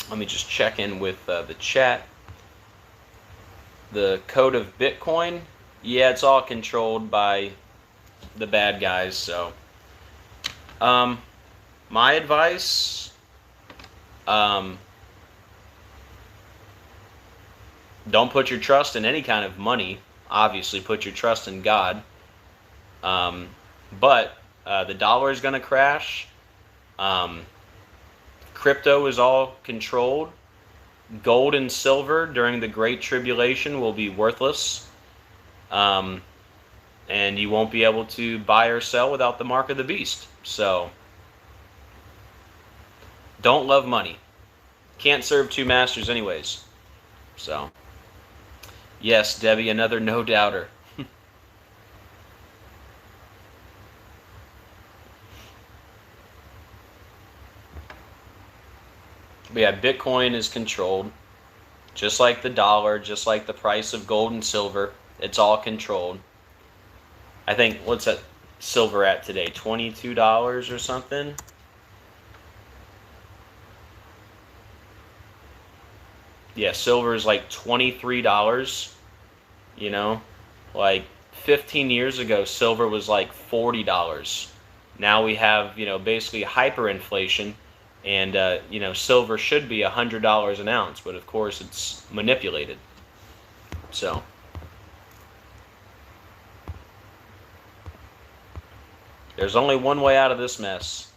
Let me just check in with the chat. The code of Bitcoin, yeah, it's all controlled by the bad guys. So, my advice, don't put your trust in any kind of money. Obviously, put your trust in God. But the dollar is going to crash. Crypto is all controlled. Gold and silver during the Great Tribulation will be worthless. And you won't be able to buy or sell without the mark of the beast. So, don't love money. Can't serve 2 masters anyways. So, yes, Debbie, another no-doubter. But yeah, Bitcoin is controlled, just like the dollar, just like the price of gold and silver. It's all controlled. I think, what's that silver at today? $22 or something? Yeah, silver is like $23, you know? Like 15 years ago, silver was like $40. Now we have, basically hyperinflation. And, silver should be $100 an ounce, but of course it's manipulated. So, there's only one way out of this mess.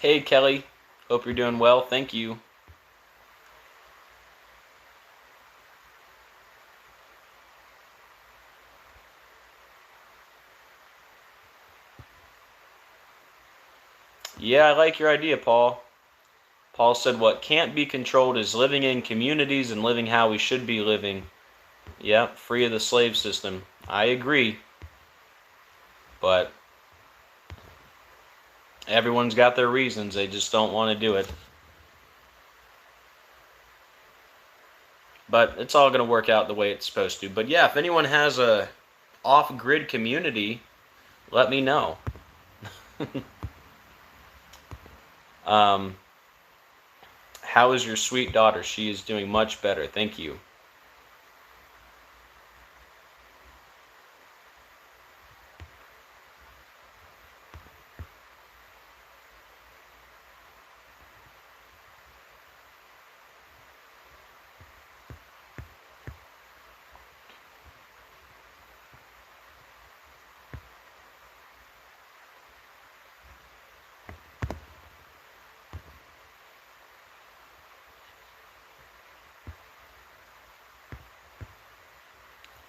Hey, Kelly. Hope you're doing well. Thank you. Yeah, I like your idea, Paul. Paul said what can't be controlled is living in communities and living how we should be living. Yep, free of the slave system. I agree. But everyone's got their reasons. They just don't want to do it. But it's all going to work out the way it's supposed to. But yeah, if anyone has a off-grid community, let me know. How is your sweet daughter? She is doing much better. Thank you.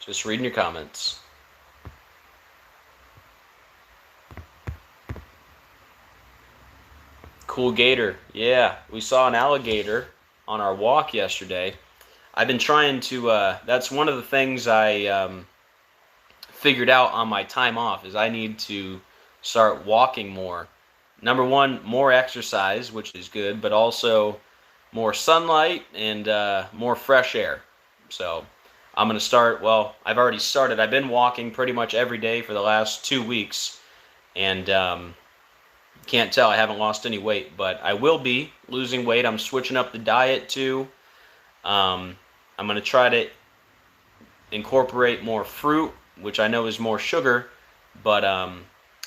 Just reading your comments. Cool gator. Yeah, we saw an alligator on our walk yesterday. I've been trying to, that's one of the things I figured out on my time off, is I need to start walking more. Number one, more exercise, which is good, but also more sunlight and more fresh air. So I'm going to start, well, I've already started. I've been walking pretty much every day for the last 2 weeks, and can't tell I haven't lost any weight, but I will be losing weight. I'm switching up the diet too. I'm going to try to incorporate more fruit, which I know is more sugar, but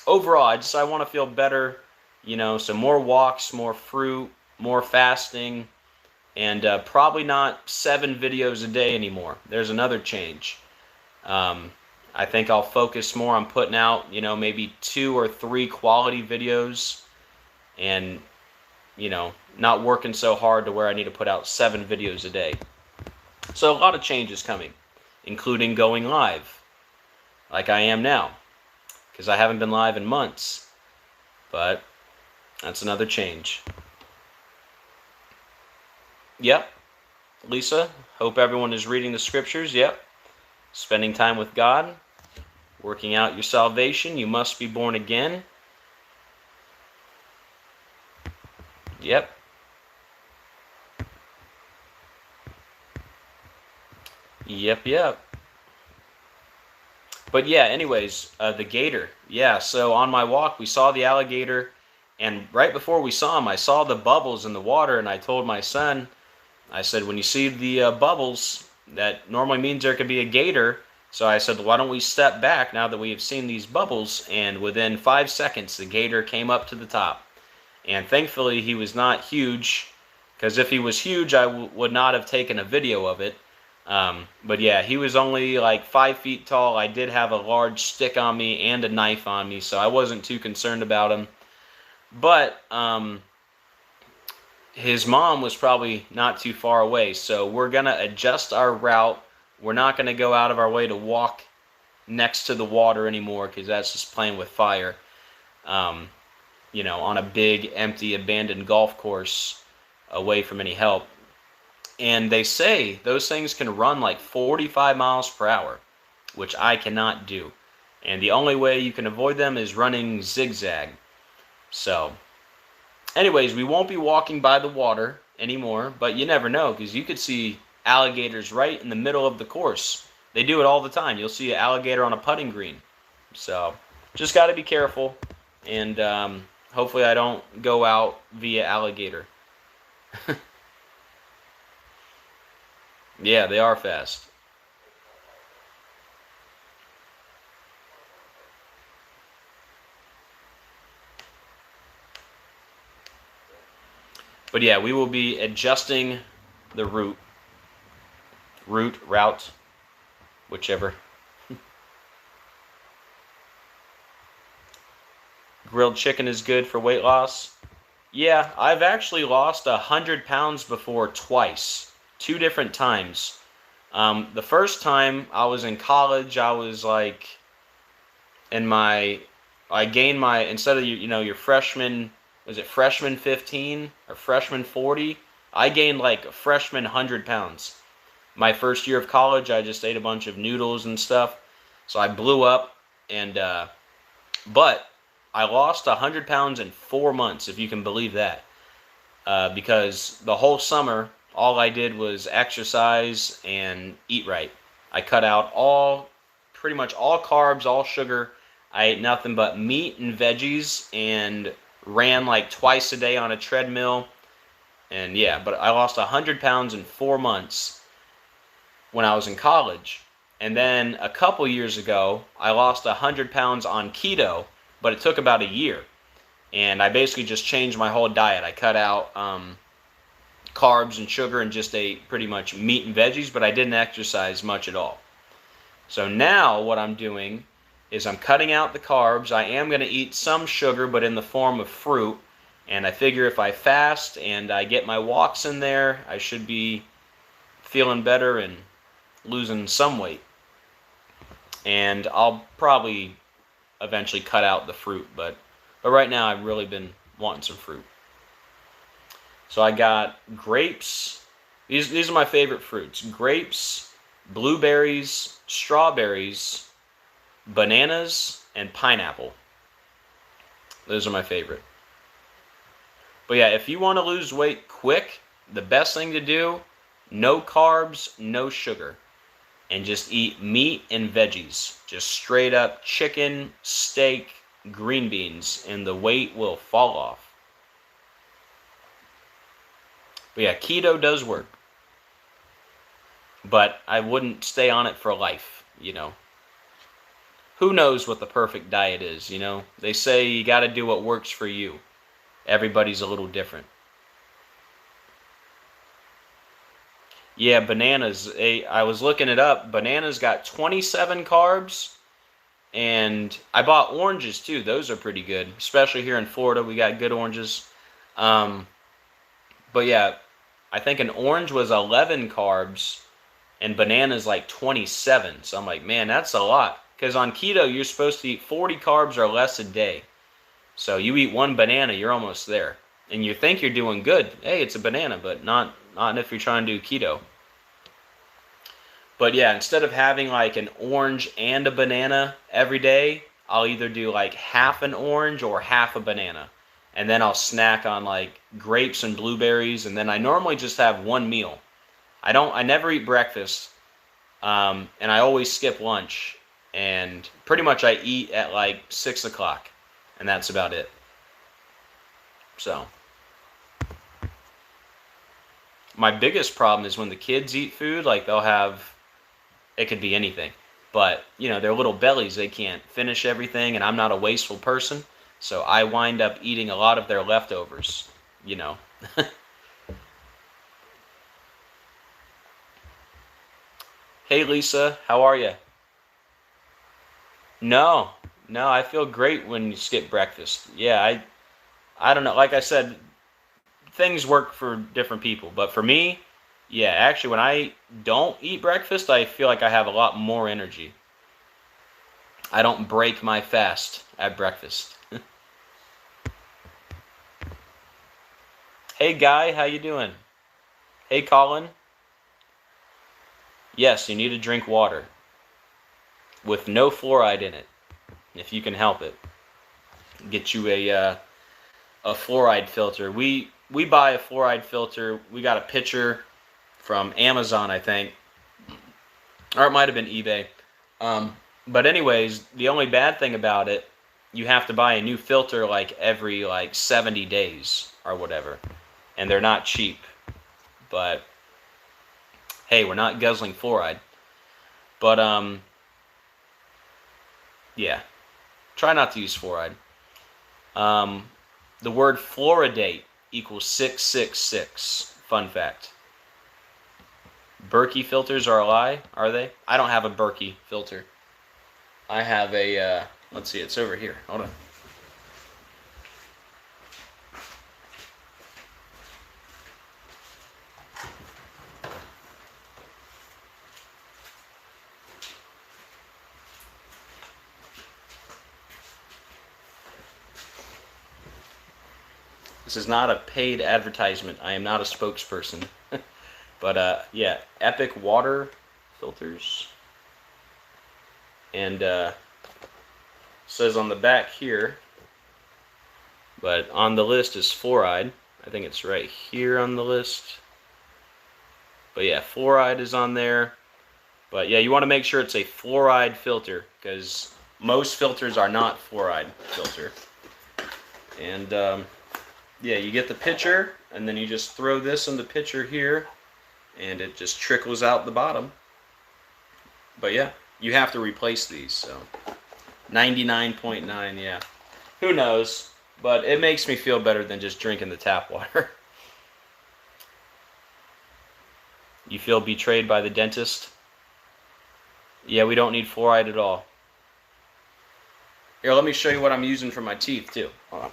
overall, I want to feel better, you know, so more walks, more fruit, more fasting, and probably not 7 videos a day anymore. There's another change. I think I'll focus more on putting out, you know, maybe 2 or 3 quality videos, and, you know, not working so hard to where I need to put out 7 videos a day. So a lot of changes coming, including going live, like I am now, because I haven't been live in months, but that's another change. Yep, Lisa, hope everyone is reading the scriptures. Yep, spending time with God, working out your salvation. You must be born again. Yep. Yep. But yeah, anyways, the gator. Yeah, so on my walk, we saw the alligator, and right before we saw him, I saw the bubbles in the water, and I told my son, I said, when you see the bubbles, that normally means there could be a gator. So I said, why don't we step back now that we have seen these bubbles? And within 5 seconds, the gator came up to the top. And thankfully, he was not huge, because if he was huge, I would not have taken a video of it. But yeah, he was only like 5 feet tall. I did have a large stick on me and a knife on me, so I wasn't too concerned about him. But his mom was probably not too far away, so we're going to adjust our route. We're not going to go out of our way to walk next to the water anymore, because that's just playing with fire. You know, on a big, empty, abandoned golf course away from any help. And they say those things can run like 45 miles per hour, which I cannot do. And the only way you can avoid them is running zigzag. So, anyways, we won't be walking by the water anymore, but you never know, because you could see alligators right in the middle of the course. They do it all the time. You'll see an alligator on a putting green. So, just got to be careful, and hopefully I don't go out via alligator. Yeah, they are fast. But yeah, we will be adjusting the route, whichever. Grilled chicken is good for weight loss. Yeah, I've actually lost 100 pounds before twice. 2 different times. The first time I was in college, I was like I gained my, instead of your freshman, was it freshman 15 or freshman 40? I gained like a freshman 100 pounds. My first year of college, I just ate a bunch of noodles and stuff, so I blew up, and but I lost 100 pounds in 4 months, if you can believe that, because the whole summer all I did was exercise and eat right. I cut out pretty much all carbs, all sugar. I ate nothing but meat and veggies, and ran like twice a day on a treadmill. And yeah, but I lost 100 pounds in 4 months when I was in college. And then a couple years ago, I lost 100 pounds on keto, but it took about a year. And I basically just changed my whole diet. I cut out carbs and sugar and just ate pretty much meat and veggies, but I didn't exercise much at all. So now what I'm doing is I'm cutting out the carbs. I am going to eat some sugar, but in the form of fruit. And I figure if I fast and I get my walks in there, I should be feeling better and losing some weight. and I'll probably eventually cut out the fruit, but right now I've really been wanting some fruit. So I got grapes. These are my favorite fruits: grapes, blueberries, strawberries, bananas, and pineapple. Those are my favorite. But yeah, if you want to lose weight quick, the best thing to do: no carbs, no sugar, and just eat meat and veggies. Just straight up chicken, steak, green beans, and the weight will fall off. But yeah, keto does work. But I wouldn't stay on it for life, you know. Who knows what the perfect diet is, you know? They say you got to do what works for you. Everybody's a little different. Yeah, bananas. I was looking it up. Bananas got 27 carbs. And I bought oranges too. Those are pretty good. Especially here in Florida, we got good oranges. But yeah, I think an orange was 11 carbs. And bananas like 27. So I'm like, man, that's a lot. Because on keto, you're supposed to eat 40 carbs or less a day. So you eat one banana, you're almost there. And you think you're doing good. Hey, it's a banana, but not if you're trying to do keto. But yeah, instead of having like an orange and a banana every day, I'll either do like half an orange or half a banana. And then I'll snack on like grapes and blueberries. And then I normally just have one meal. I never eat breakfast. And I always skip lunch. And pretty much I eat at like 6 o'clock. And that's about it. So my biggest problem is when the kids eat food, like they'll have, it could be anything, but you know, their little bellies, they can't finish everything, and I'm not a wasteful person, so I wind up eating a lot of their leftovers, you know. Hey Lisa, how are you? No, I feel great when you skip breakfast. Yeah, I don't know. Like I said, things work for different people, but for me, yeah, actually, when I don't eat breakfast, I feel like I have a lot more energy. I don't break my fast at breakfast. Hey Guy, how you doing? Hey Colin. Yes, you need to drink water with no fluoride in it, if you can help it. Get you a fluoride filter. We buy a fluoride filter. We got a pitcher from Amazon, I think, or it might have been eBay. But anyways, the only bad thing about it, you have to buy a new filter like every like 70 days or whatever, and they're not cheap. But hey, we're not guzzling fluoride. But yeah, try not to use fluoride. The word fluoridate equals 666. Fun fact. Berkey filters are a lie, are they? I don't have a Berkey filter. I have a, let's see, it's over here. Hold on. This is not a paid advertisement. I am not a spokesperson. But yeah, Epic water filters. And says on the back here, but on the list is fluoride. I think it's right here on the list. But yeah, fluoride is on there. But yeah, you want to make sure it's a fluoride filter, because most filters are not fluoride filter. And yeah, you get the pitcher, and then you just throw this in the pitcher here, and it just trickles out the bottom. But yeah, you have to replace these, so 99.9, yeah. Who knows? But it makes me feel better than just drinking the tap water. You feel betrayed by the dentist? Yeah, we don't need fluoride at all. Here, let me show you what I'm using for my teeth, too. Hold on.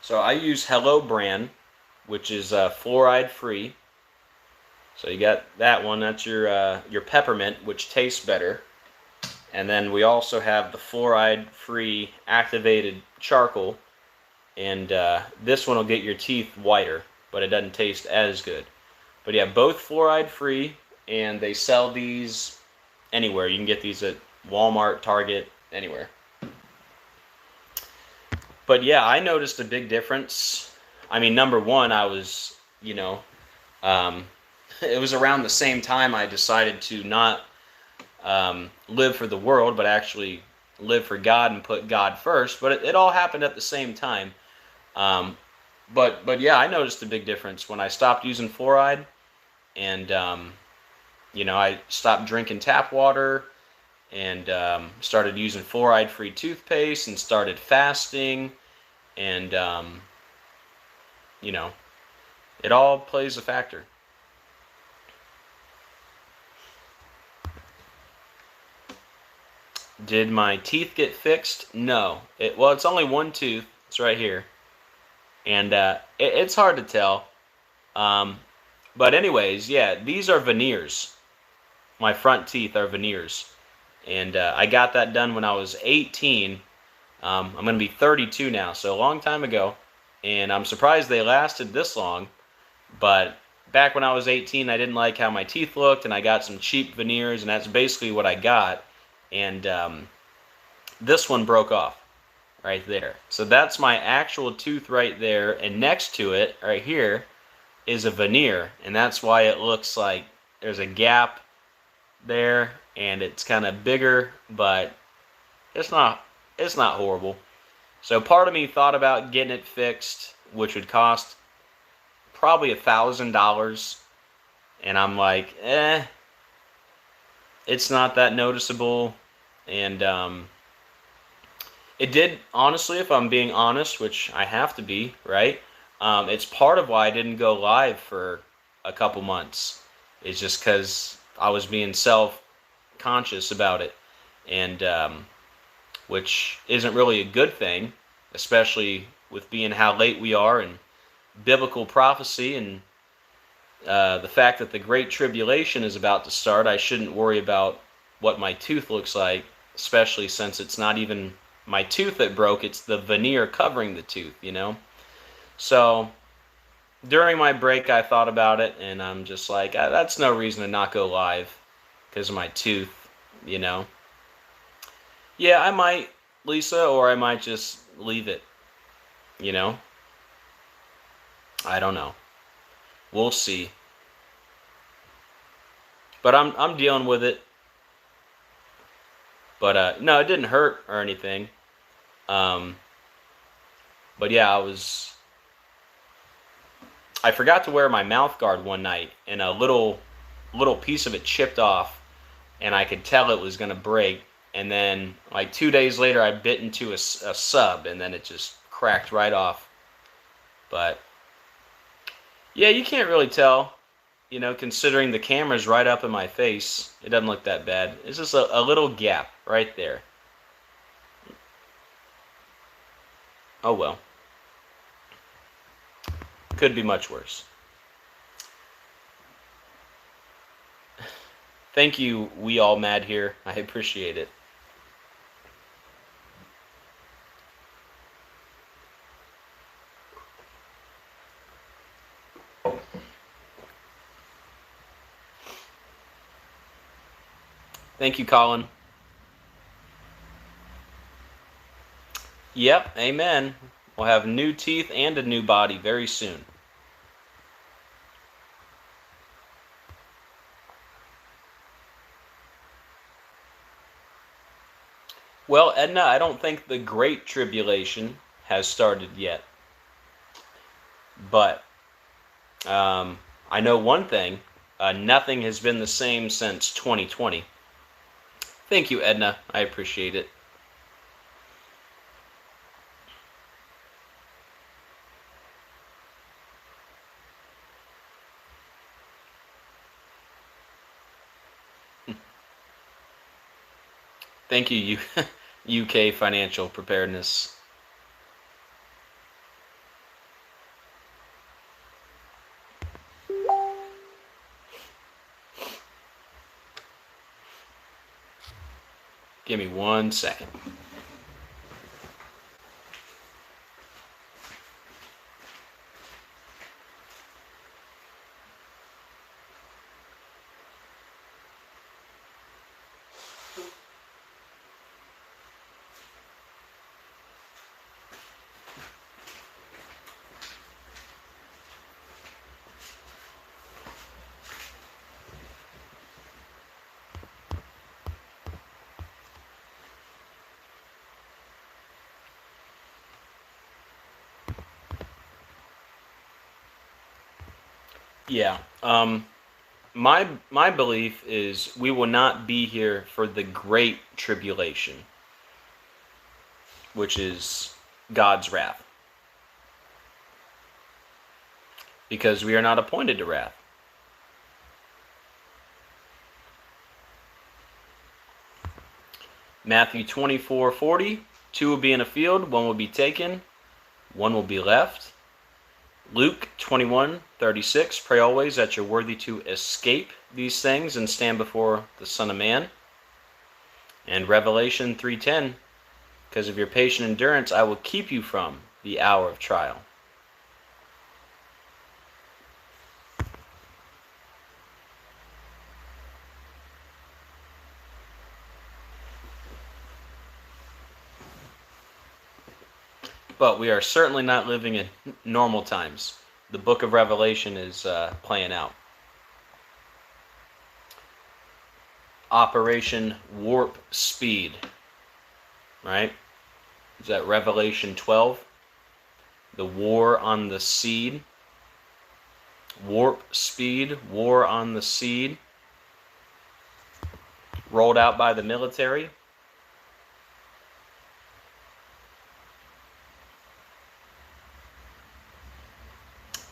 So I use Hello brand, which is fluoride free. So you got that one. That's your peppermint, which tastes better. And then we also have the fluoride free activated charcoal. And this one will get your teeth whiter, but it doesn't taste as good. But yeah, both fluoride free, and they sell these anywhere. You can get these at Walmart, Target, anywhere. But yeah, I noticed a big difference. I mean, number one, I was, it was around the same time I decided to not live for the world, but actually live for God and put God first. But it all happened at the same time. But yeah, I noticed a big difference when I stopped using fluoride, and I stopped drinking tap water, and started using fluoride-free toothpaste, and started fasting, and it all plays a factor. Did my teeth get fixed? No. Well, it's only one tooth. It's right here, and it's hard to tell. But anyways, yeah, these are veneers. My front teeth are veneers. And I got that done when I was 18. I'm going to be 32 now, so a long time ago. And I'm surprised they lasted this long. But back when I was 18, I didn't like how my teeth looked, and I got some cheap veneers, and that's basically what I got. And this one broke off right there. So that's my actual tooth right there. And next to it, right here, is a veneer. And that's why it looks like there's a gap there, and it's kind of bigger, but it's not horrible. So part of me thought about getting it fixed, which would cost probably $1,000, and I'm like, it's not that noticeable. And it did, honestly, if I'm being honest, which I have to be, right? It's part of why I didn't go live for a couple months. It's just because I was being self-conscious about it, and which isn't really a good thing, especially with being how late we are in biblical prophecy, and the fact that the Great Tribulation is about to start. I shouldn't worry about what my tooth looks like, especially since it's not even my tooth that broke, it's the veneer covering the tooth, So during my break, I thought about it, and I'm just like, that's no reason to not go live because of my tooth, Yeah, I might, Lisa, or I might just leave it, I don't know. We'll see. But I'm dealing with it. But no, it didn't hurt or anything. But yeah, I forgot to wear my mouth guard one night, and a little piece of it chipped off, and I could tell it was gonna break. And then like 2 days later, I bit into a sub, and then it just cracked right off. But yeah, you can't really tell, considering the camera's right up in my face. It doesn't look that bad. It's just a little gap right there. Oh well. Could be much worse. Thank you, We All Mad Here. I appreciate it. Thank you, Colin. Yep, amen. We'll have new teeth and a new body very soon. Well, Edna, I don't think the Great Tribulation has started yet. But I know one thing. Nothing has been the same since 2020. Thank you, Edna. I appreciate it. Thank you, UK Financial Preparedness. Give me 1 second. Yeah. My belief is we will not be here for the great tribulation, which is God's wrath, because we are not appointed to wrath. Matthew 24:40, 2 will be in a field, 1 will be taken, 1 will be left. Luke 21:36, pray always that you're worthy to escape these things and stand before the Son of Man. And Revelation 3:10, because of your patient endurance, I will keep you from the hour of trial. But we are certainly not living in normal times. The book of Revelation is playing out. Operation Warp Speed, right? Is that Revelation 12? The war on the seed. Warp Speed, war on the seed. Rolled out by the military.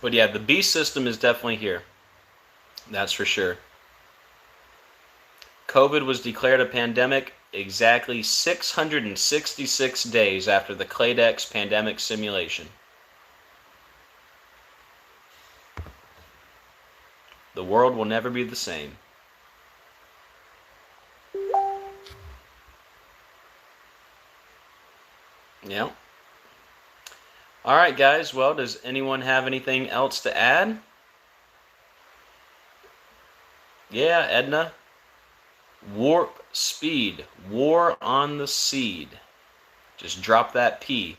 But yeah, the beast system is definitely here. That's for sure. COVID was declared a pandemic exactly 666 days after the Cladex pandemic simulation. The world will never be the same. Yeah. All right, guys. Well, does anyone have anything else to add? Yeah, Edna. Warp Speed. War on the seed. Just drop that P.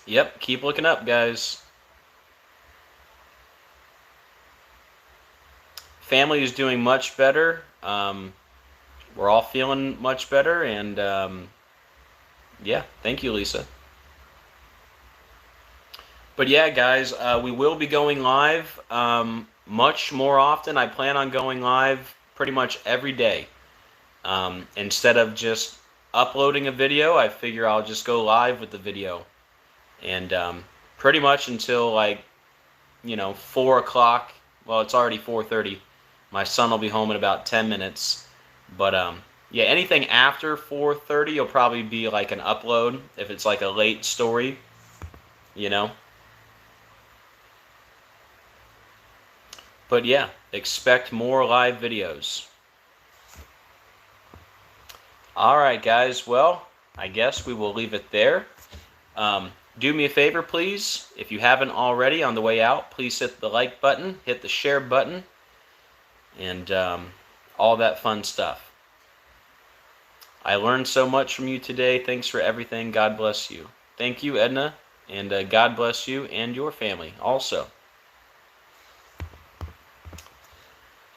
Yep, keep looking up, guys. Family is doing much better. We're all feeling much better, and yeah, thank you, Lisa. But yeah, guys, we will be going live much more often. I plan on going live pretty much every day. Instead of just uploading a video, I figure I'll just go live with the video. And pretty much until 4 o'clock. Well, it's already 4:30. My son will be home in about 10 minutes. But yeah, anything after 4:30 will probably be like an upload if it's like a late story, you know. But yeah, expect more live videos. All right, guys. Well, I guess we will leave it there. Do me a favor, please. If you haven't already, on the way out, please hit the like button, hit the share button, and all that fun stuff. I learned so much from you today. Thanks for everything. God bless you. Thank you, Edna, and God bless you and your family also.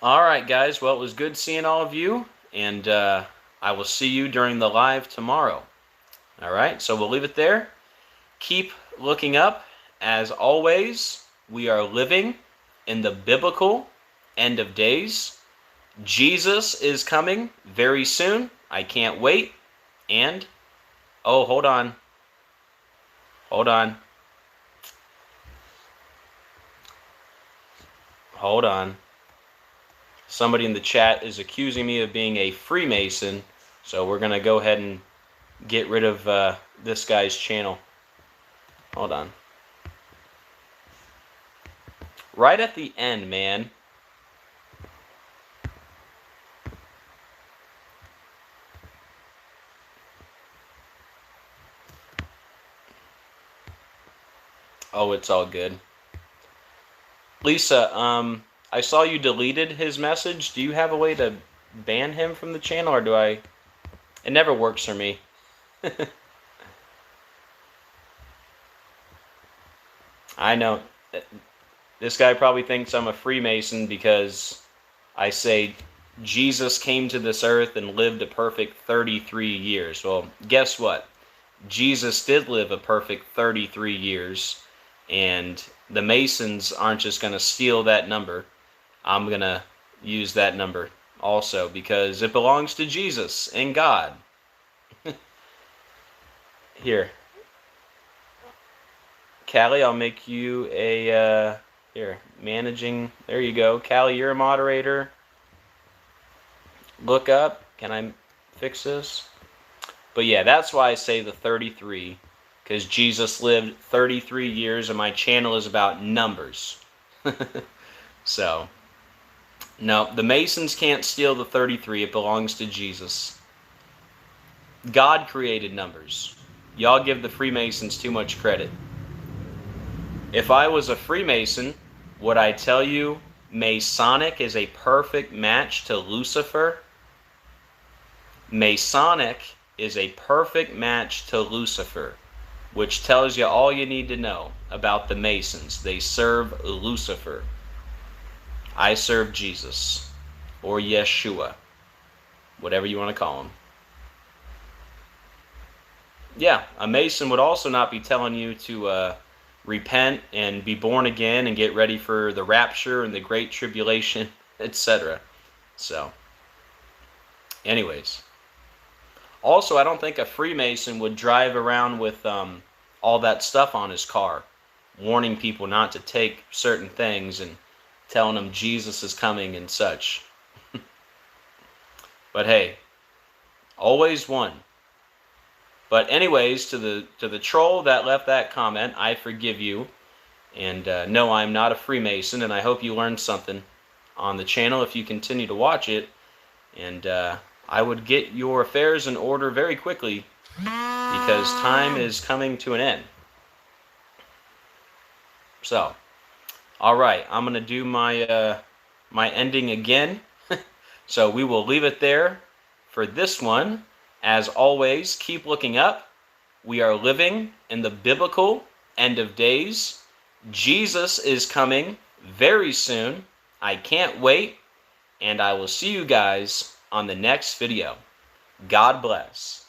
All right, guys. Well, it was good seeing all of you, and I will see you during the live tomorrow. All right, so we'll leave it there. Keep looking up. As always, we are living in the biblical end of days. Jesus is coming very soon. I can't wait. And, oh, hold on. Hold on. Hold on. Somebody in the chat is accusing me of being a Freemason, so we're going to go ahead and get rid of this guy's channel. Hold on. Right at the end, man. Oh, it's all good. Lisa, I saw you deleted his message. Do you have a way to ban him from the channel, or do I? It never works for me. I know. This guy probably thinks I'm a Freemason because I say Jesus came to this earth and lived a perfect 33 years. Well, guess what? Jesus did live a perfect 33 years, and the Masons aren't just going to steal that number. I'm going to use that number also because it belongs to Jesus and God. Here. Callie, I'll make you a, here, managing, there you go. Callie, you're a moderator. Look up, can I fix this? But yeah, that's why I say the 33, because Jesus lived 33 years and my channel is about numbers. So, no, the Masons can't steal the 33, it belongs to Jesus. God created numbers. Y'all give the Freemasons too much credit. If I was a Freemason, would I tell you Masonic is a perfect match to Lucifer? Masonic is a perfect match to Lucifer, which tells you all you need to know about the Masons. They serve Lucifer. I serve Jesus, or Yeshua, whatever you want to call him. Yeah, a Mason would also not be telling you to repent and be born again and get ready for the rapture and the great tribulation, etc. So, anyways. Also, I don't think a Freemason would drive around with all that stuff on his car, warning people not to take certain things and telling them Jesus is coming and such. But hey, always one. But anyways, to the troll that left that comment, I forgive you. And no, I'm not a Freemason, and I hope you learned something on the channel if you continue to watch it. And I would get your affairs in order very quickly because time is coming to an end. So, all right, I'm going to do my my ending again. So we will leave it there for this one. As always, keep looking up. We are living in the biblical end of days. Jesus is coming very soon. I can't wait. And I will see you guys on the next video. God bless.